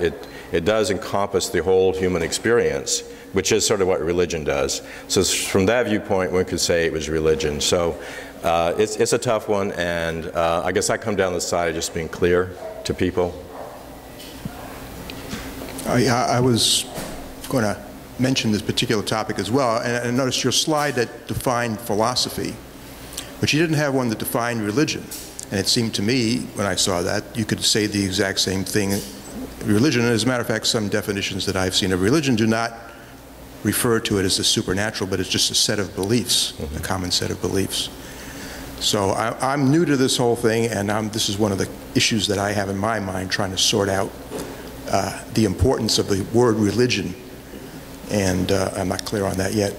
It does encompass the whole human experience, which is sort of what religion does. So from that viewpoint, one could say it was religion. So it's a tough one, and I guess I come down the side of just being clear to people. I was going to mention this particular topic as well, and I noticed your slide that defined philosophy, but you didn't have one that defined religion. And it seemed to me, when I saw that, you could say the exact same thing. Religion, and as a matter of fact, some definitions that I've seen of religion do not refer to it as a supernatural, but it's just a set of beliefs, a common set of beliefs. So I'm new to this whole thing, and this is one of the issues that I have in my mind, trying to sort out the importance of the word religion, and I'm not clear on that yet.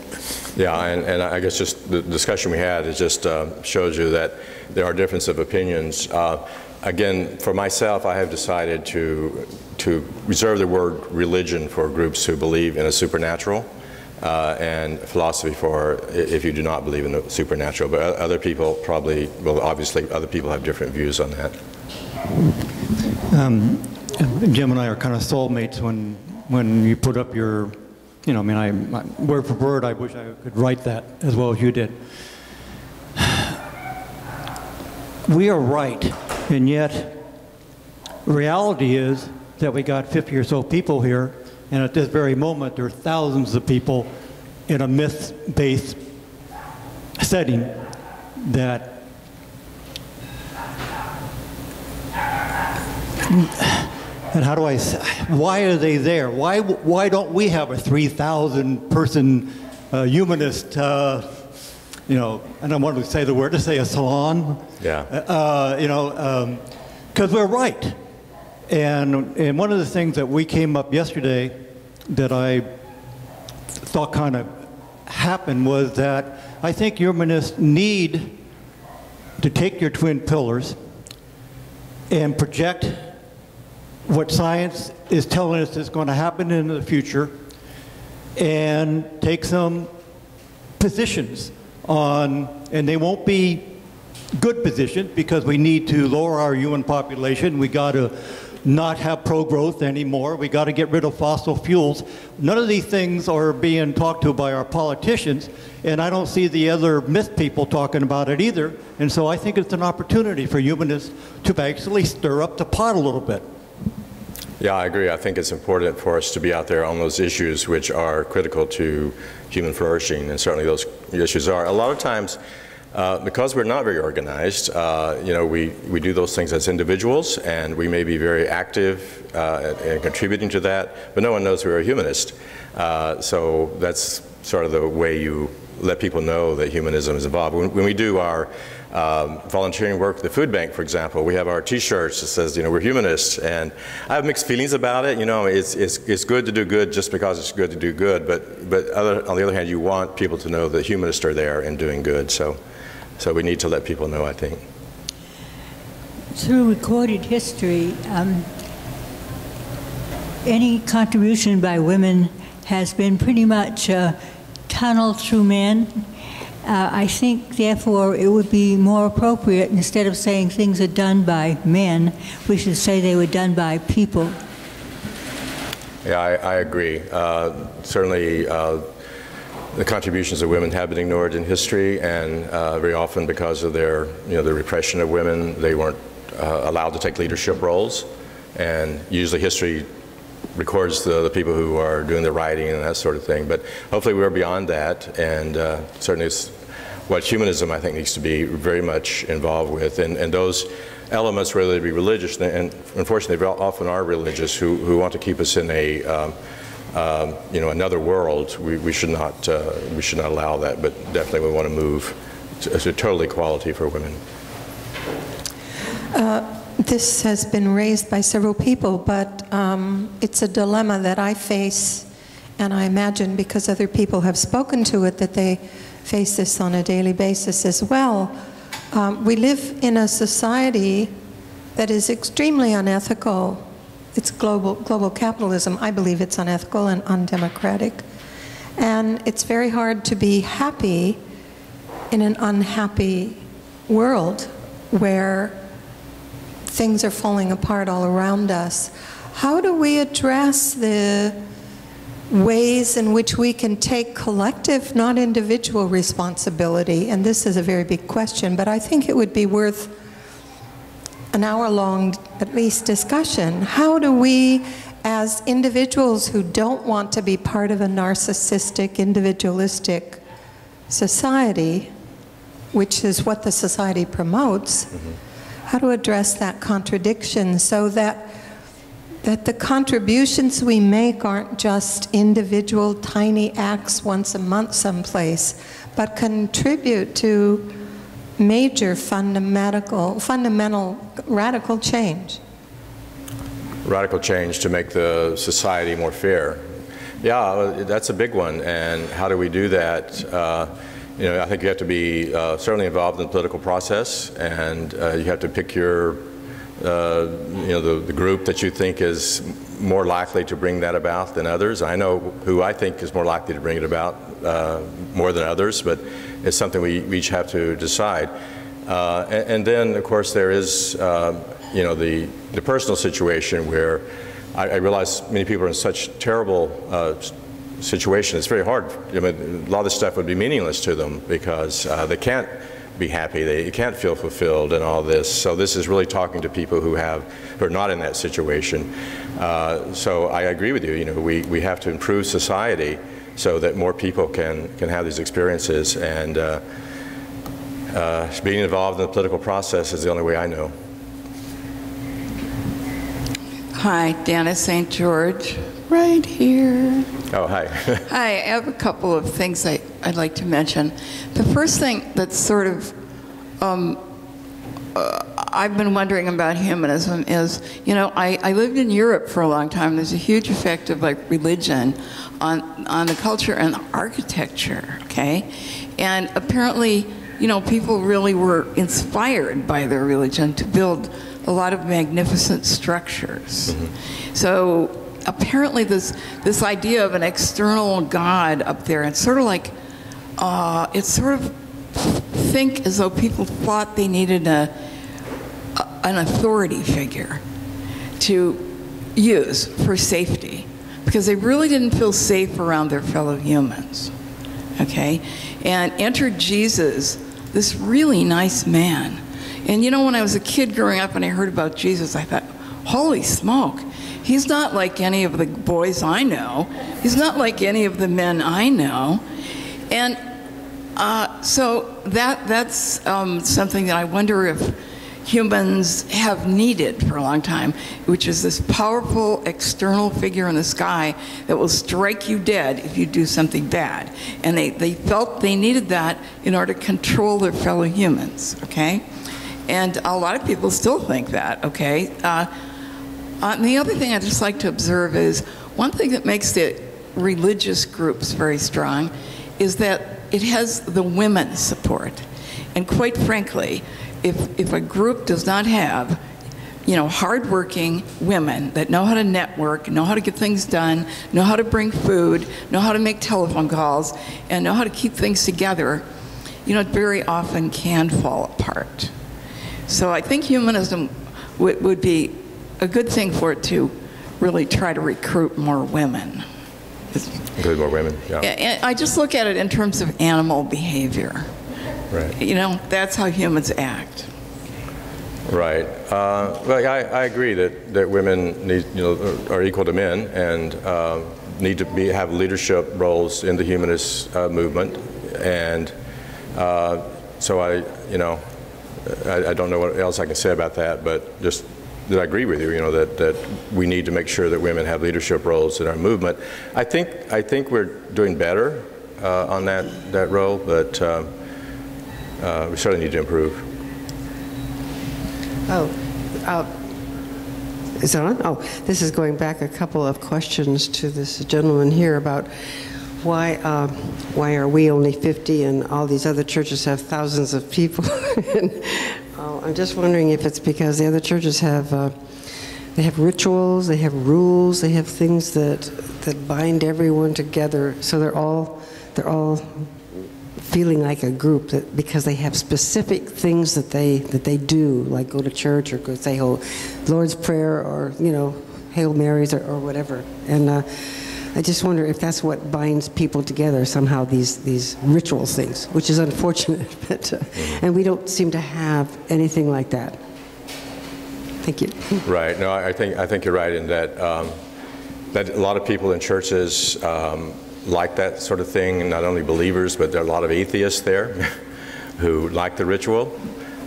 Yeah, and I guess just the discussion we had is just shows you that there are differences of opinions. Again, for myself, I have decided to reserve the word religion for groups who believe in a supernatural, and philosophy for if you do not believe in the supernatural. But other people probably, well, obviously, other people have different views on that. Jim and I are kind of soulmates when you put up your, you know, I mean, word for word, I wish I could write that as well as you did. We are right, and yet reality is that we got 50 or so people here, and at this very moment there are thousands of people in a myth-based setting that and how do I say, why are they there? Why don't we have a 3,000 person humanist, you know, I don't want to say the word, to say a salon. Yeah. You know, because we're right. And one of the things that we came up yesterday that I thought kind of happened was that I think humanists need to take your twin pillars and project what science is telling us is going to happen in the future and take some positions on, and they won't be good positions because we need to lower our human population. We got to not have pro-growth anymore. We got to get rid of fossil fuels. None of these things are being talked to by our politicians, and I don't see the other myth people talking about it either. And so I think it's an opportunity for humanists to actually stir up the pot a little bit. Yeah, I agree. I think it's important for us to be out there on those issues which are critical to human flourishing, and certainly those issues are. A lot of times, because we're not very organized, you know, we do those things as individuals, and we may be very active in contributing to that, but no one knows we're a humanist. So that's sort of the way you let people know that humanism is involved. When we do our volunteering work at the food bank, for example, we have our T-shirts that says, you know, we're humanists, and I have mixed feelings about it. You know, it's good to do good just because it's good to do good, but on the other hand, you want people to know that humanists are there and doing good. So we need to let people know, I think. Through recorded history, any contribution by women has been pretty much tunneled through men. I think, therefore, it would be more appropriate, instead of saying things are done by men, we should say they were done by people. Yeah, I agree. Certainly, the contributions of women have been ignored in history, and very often because of their, you know, the repression of women, they weren't allowed to take leadership roles. And usually history records the people who are doing the writing and that sort of thing. But hopefully we're beyond that, and certainly it's what humanism, I think, needs to be very much involved with. And those elements, whether they be religious, and unfortunately they often are religious, who want to keep us in a another world, we should not allow that. But definitely, we want to move to total equality for women. This has been raised by several people, but it's a dilemma that I face, and I imagine because other people have spoken to it that they face this on a daily basis as well. We live in a society that is extremely unethical. It's global capitalism. I believe it's unethical and undemocratic. And it's very hard to be happy in an unhappy world where things are falling apart all around us. How do we address the ways in which we can take collective, not individual responsibility? And this is a very big question, but I think it would be worth an hour-long, at least, discussion. How do we, as individuals who don't want to be part of a narcissistic, individualistic society, which is what the society promotes, how to address that contradiction so that the contributions we make aren't just individual tiny acts once a month someplace, but contribute to major fundamental radical change. Radical change to make the society more fair. Yeah, that's a big one. And how do we do that? I think you have to be certainly involved in the political process, and you have to pick your, the group that you think is more likely to bring that about than others. I know who I think is more likely to bring it about more than others, but it's something we each have to decide. And then, of course, there is, the personal situation where I realize many people are in such terrible situation. It's very hard. I mean, a lot of this stuff would be meaningless to them because they can't be happy, they can't feel fulfilled and all this. So this is really talking to people who are not in that situation. So I agree with you. We have to improve society so that more people can have these experiences, and being involved in the political process is the only way I know. Hi, Dana St. George, right here. Oh, hi. Hi, I have a couple of things I'd like to mention. The first thing that's sort of, I've been wondering about humanism is, I lived in Europe for a long time. There's a huge effect of religion on the culture and the architecture, okay? And apparently, people really were inspired by their religion to build a lot of magnificent structures. Mm-hmm. So apparently this idea of an external God up there, it's sort of like, it's sort of think as though people thought they needed an authority figure to use for safety, because they really didn't feel safe around their fellow humans, okay? And entered Jesus, this really nice man. And when I was a kid growing up and I heard about Jesus, I thought, holy smoke, he's not like any of the boys I know. He's not like any of the men I know. And so that's something that I wonder if humans have needed for a long time, which is this powerful external figure in the sky that will strike you dead if you do something bad. And they felt they needed that in order to control their fellow humans, okay? And a lot of people still think that, okay? And the other thing I'd just like to observe is, one thing that makes the religious groups very strong is that it has the women's support. And quite frankly, if a group does not have, hardworking women that know how to network, know how to get things done, know how to bring food, know how to make telephone calls, and know how to keep things together, it very often can fall apart. So I think humanism would be a good thing for it to really try to recruit more women. Include more women, yeah. And I just look at it in terms of animal behavior. Right. That's how humans act. Right. Well, I agree that women need, are equal to men and need to have leadership roles in the humanist movement. And so I don't know what else I can say about that, but just that I agree with you. You know, that we need to make sure that women have leadership roles in our movement. I think we're doing better on that role, but we certainly need to improve. Is it on? Oh, this is going back a couple of questions to this gentleman here about why are we only 50 and all these other churches have thousands of people? And, I'm just wondering if it's because the other churches have they have rituals, they have rules, they have things that bind everyone together, so they're all feeling like a group, that because they have specific things that they do, like go to church or go say Lord's Prayer, or Hail Marys, or whatever. And I just wonder if that's what binds people together somehow, these ritual things, which is unfortunate. But and we don't seem to have anything like that. Thank you. Right. No, I think you're right in that that a lot of people in churches like that sort of thing, and not only believers, but there are a lot of atheists there who like the ritual,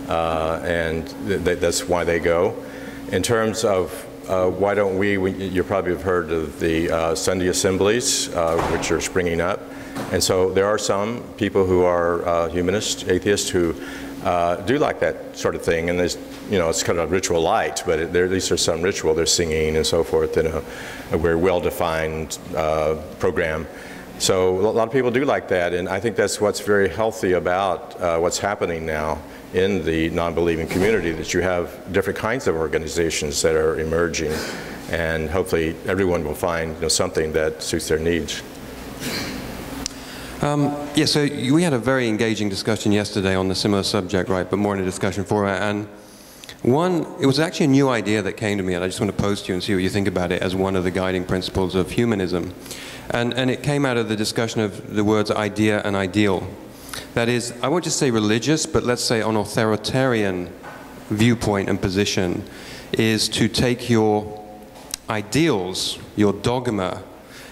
and that's why they go. In terms of why don't you probably have heard of the Sunday assemblies, which are springing up. And so there are some people who are humanists, atheists, who do like that sort of thing. And there's, it's kind of ritual light, but at least there's some ritual. They're singing and so forth in a very well-defined program. So a lot of people do like that, and I think that's what's very healthy about what's happening now in the non-believing community, that you have different kinds of organizations that are emerging, and hopefully everyone will find something that suits their needs. Yeah, so we had a very engaging discussion yesterday on the similar subject, right, but more in a discussion format. And it was actually a new idea that came to me, and I just want to pose to you and see what you think about it as one of the guiding principles of humanism. And it came out of the discussion of the words idea and ideal. That is, I won't just say religious, but let's say an authoritarian viewpoint and position is to take your ideals, your dogma,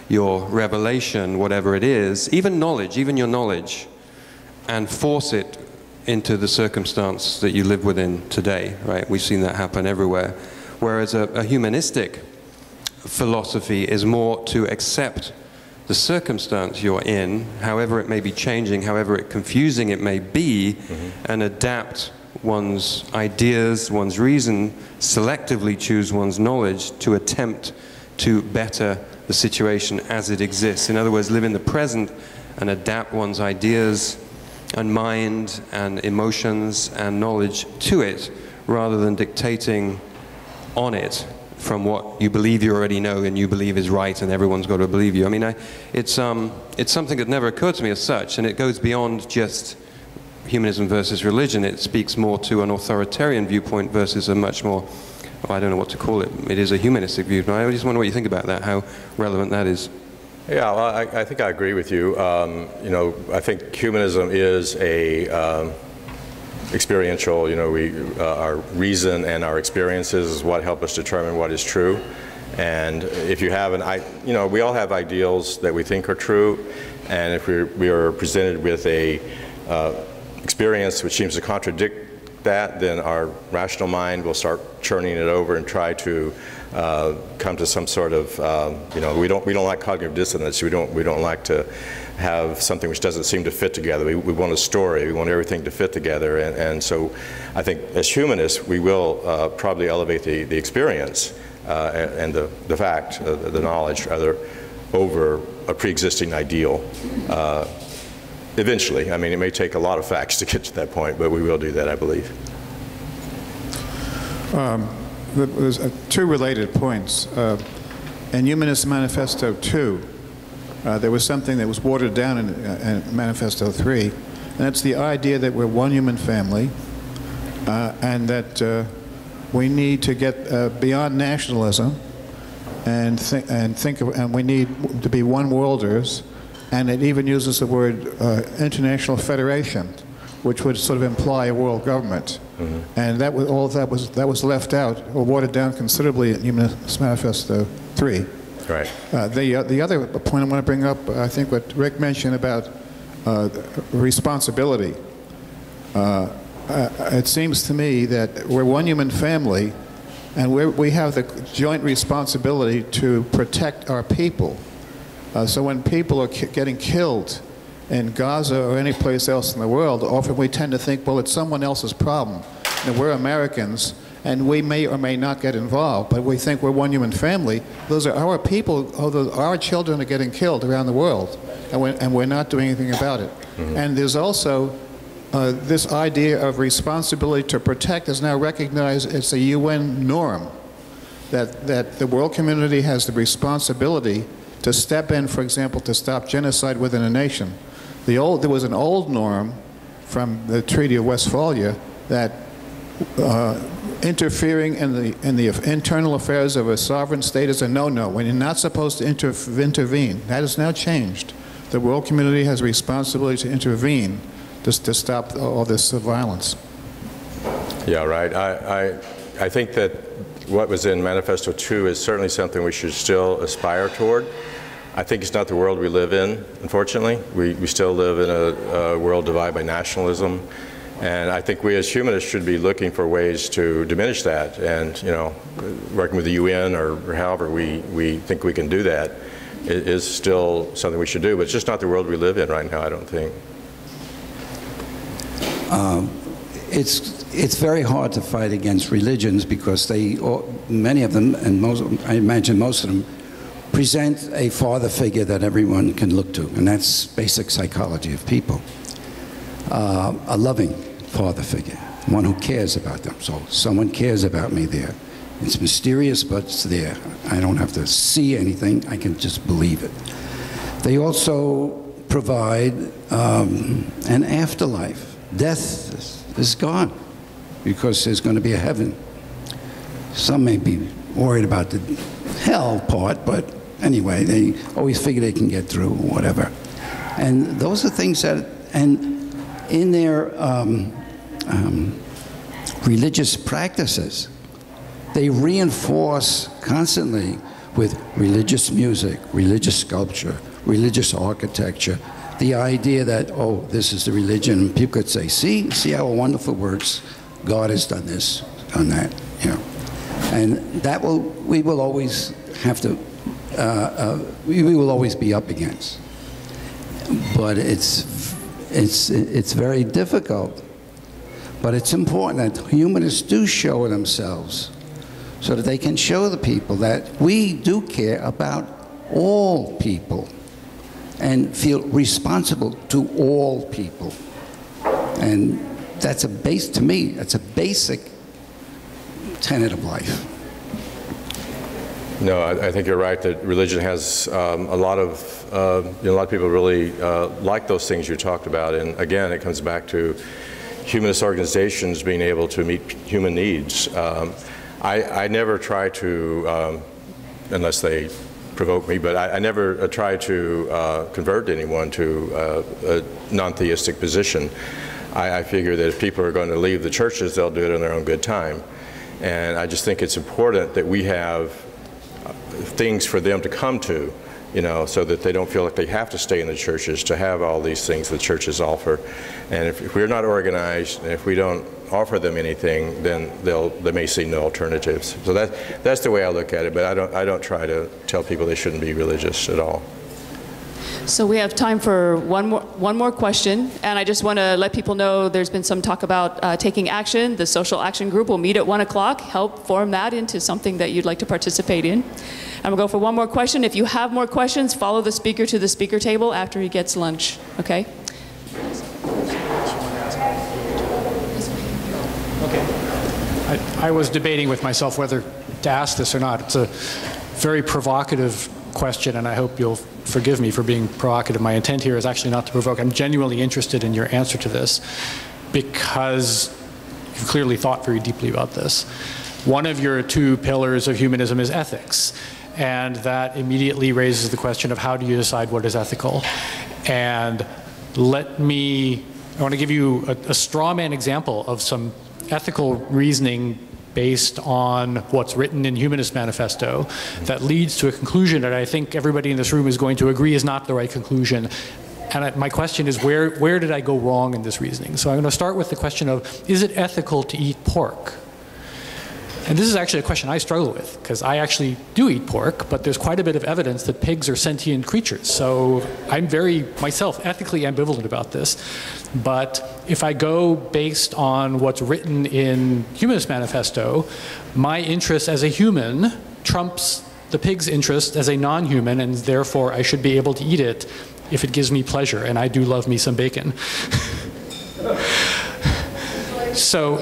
your revelation, whatever it is, even knowledge, even your knowledge, and force it into the circumstance that you live within today, right? We've seen that happen everywhere. Whereas a humanistic philosophy is more to accept the circumstance you're in, however it may be changing, however confusing it may be, and adapt one's ideas, one's reason, selectively choose one's knowledge to attempt to better the situation as it exists. In other words, live in the present and adapt one's ideas and mind and emotions and knowledge to it, rather than dictating on it from what you believe you already know and you believe is right and everyone's got to believe you. I mean, it's something that never occurred to me as such, and it goes beyond just humanism versus religion. It speaks more to an authoritarian viewpoint versus a much more, I don't know what to call it. It is a humanistic viewpoint. I just wonder what you think about that, how relevant that is. Yeah, well, I think I agree with you. I think humanism is a experiential. Our reason and our experiences is what help us determine what is true. And if you have we all have ideals that we think are true, and if we are presented with a experience which seems to contradict that, then our rational mind will start churning it over and try to come to some sort of, we don't like cognitive dissonance. We don't like to have something which doesn't seem to fit together. We want a story. We want everything to fit together. And so I think as humanists, we will probably elevate the experience and the fact, the knowledge, rather, over a pre-existing ideal. Eventually. I mean, it may take a lot of facts to get to that point, but we will do that, I believe. There's two related points. In Humanist Manifesto 2, there was something that was watered down in Manifesto 3, and that's the idea that we're one human family, and that we need to get beyond nationalism and we need to be one-worlders. And it even uses the word international federation, which would sort of imply a world government. And that was all that was left out or watered down considerably in Humanist Manifesto 3. Right. The other point I want to bring up, I think what Rick mentioned about responsibility. It seems to me that we're one human family, And we have the joint responsibility to protect our people. So when people are getting killed in Gaza or any place else in the world, often we tend to think, well, it's someone else's problem. And we're Americans, and we may or may not get involved, but we think we're one human family. Those are our people, our children are getting killed around the world, and we're not doing anything about it. Mm-hmm. And there's also this idea of responsibility to protect is now recognized as a UN norm, that the world community has the responsibility to step in, for example, to stop genocide within a nation. There was an old norm from the Treaty of Westphalia that interfering in the internal affairs of a sovereign state is a no-no, when you're not supposed to intervene. That has now changed. The world community has a responsibility to intervene just to stop all this violence. Yeah, right. I think that what was in Manifesto 2 is certainly something we should still aspire toward. I think it's not the world we live in, unfortunately. We still live in a world divided by nationalism. And I think we as humanists should be looking for ways to diminish that, and, you know, working with the UN or however we think we can do that is still something we should do. But it's just not the world we live in right now, I don't think. It's very hard to fight against religions because many of them, and I imagine most of them, present a father figure that everyone can look to, and that's basic psychology of people. A loving father figure, one who cares about them. So someone cares about me there. It's mysterious, but it's there. I don't have to see anything, I can just believe it. They also provide an afterlife. Death is gone because there's going to be a heaven. Some may be worried about the hell part, but anyway, they always figure they can get through or whatever. And those are things that, and in their religious practices, they reinforce constantly with religious music, religious sculpture, religious architecture, the idea that, oh, this is the religion. People could say, see how wonderful it works. God has done this, done that, you know. And that we will always have to, we will always be up against. But it's very difficult. But it's important that humanists do show themselves so that they can show the people that we do care about all people and feel responsible to all people. And that's to me, that's a basic tenet of life. No, I think you're right that religion has a lot of people really like those things you talked about. And again, it comes back to humanist organizations being able to meet human needs. I never try to, unless they provoke me, but I never try to convert anyone to a non-theistic position. I figure that if people are going to leave the churches, they'll do it on their own good time. And I just think it's important that we have things for them to come to, you know, so that they don't feel like they have to stay in the churches to have all these things the churches offer. And if we're not organized, and if we don't offer them anything, then they may see no alternatives. So that's the way I look at it, but I don't try to tell people they shouldn't be religious at all. So we have time for one more question, and I just want to let people know there's been some talk about taking action. The social action group will meet at 1 o'clock. Help form that into something that you'd like to participate in. And we'll go for one more question. If you have more questions, follow the speaker to the speaker table after he gets lunch. Okay? I was debating with myself whether to ask this or not. It's a very provocative question, and I hope you'll forgive me for being provocative. My intent here is actually not to provoke. I'm genuinely interested in your answer to this because you've clearly thought very deeply about this. One of your two pillars of humanism is ethics, and that immediately raises the question of how do you decide what is ethical? And I want to give you a straw man example of some ethical reasoning based on what's written in Humanist Manifesto that leads to a conclusion that I think everybody in this room is going to agree is not the right conclusion. And my question is, where did I go wrong in this reasoning? So I'm going to start with the question of, is it ethical to eat pork? And this is actually a question I struggle with, because I actually do eat pork, but there's quite a bit of evidence that pigs are sentient creatures. So I'm very, myself, ethically ambivalent about this. But if I go based on what's written in Humanist Manifesto, my interest as a human trumps the pig's interest as a non-human, and therefore I should be able to eat it if it gives me pleasure, and I do love me some bacon. So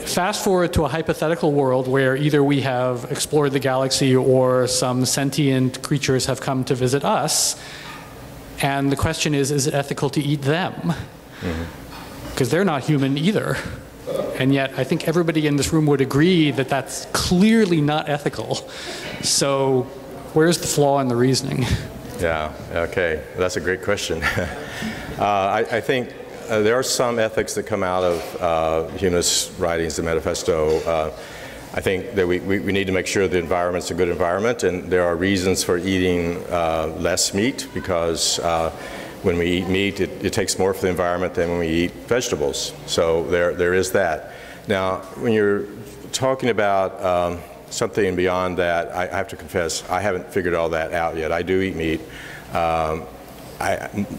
fast forward to a hypothetical world where either we have explored the galaxy or some sentient creatures have come to visit us, and the question is it ethical to eat them? Because they're not human either. And yet I think everybody in this room would agree that that's clearly not ethical. So where's the flaw in the reasoning? Yeah, okay, that's a great question. I think there are some ethics that come out of humanist writings, the manifesto. I think that we need to make sure the environment's a good environment, and there are reasons for eating less meat, because when we eat meat, it takes more for the environment than when we eat vegetables. So there is that. Now, when you're talking about something beyond that, I have to confess, I haven't figured all that out yet. I do eat meat.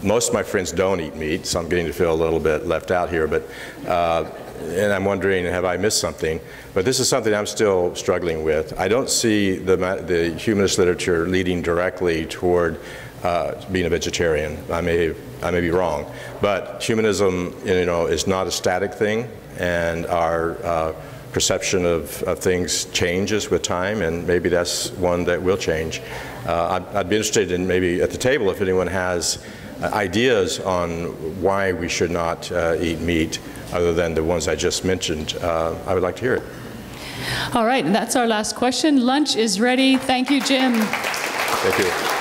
Most of my friends don't eat meat, so I'm getting to feel a little bit left out here. But and I'm wondering, have I missed something? But this is something I'm still struggling with. I don't see the humanist literature leading directly toward being a vegetarian. I may be wrong, but humanism, is not a static thing, and our perception of things changes with time, and maybe that's one that will change. I'd be interested in maybe at the table if anyone has ideas on why we should not eat meat other than the ones I just mentioned. I would like to hear it. All right, and that's our last question. Lunch is ready. Thank you, Jim. Thank you.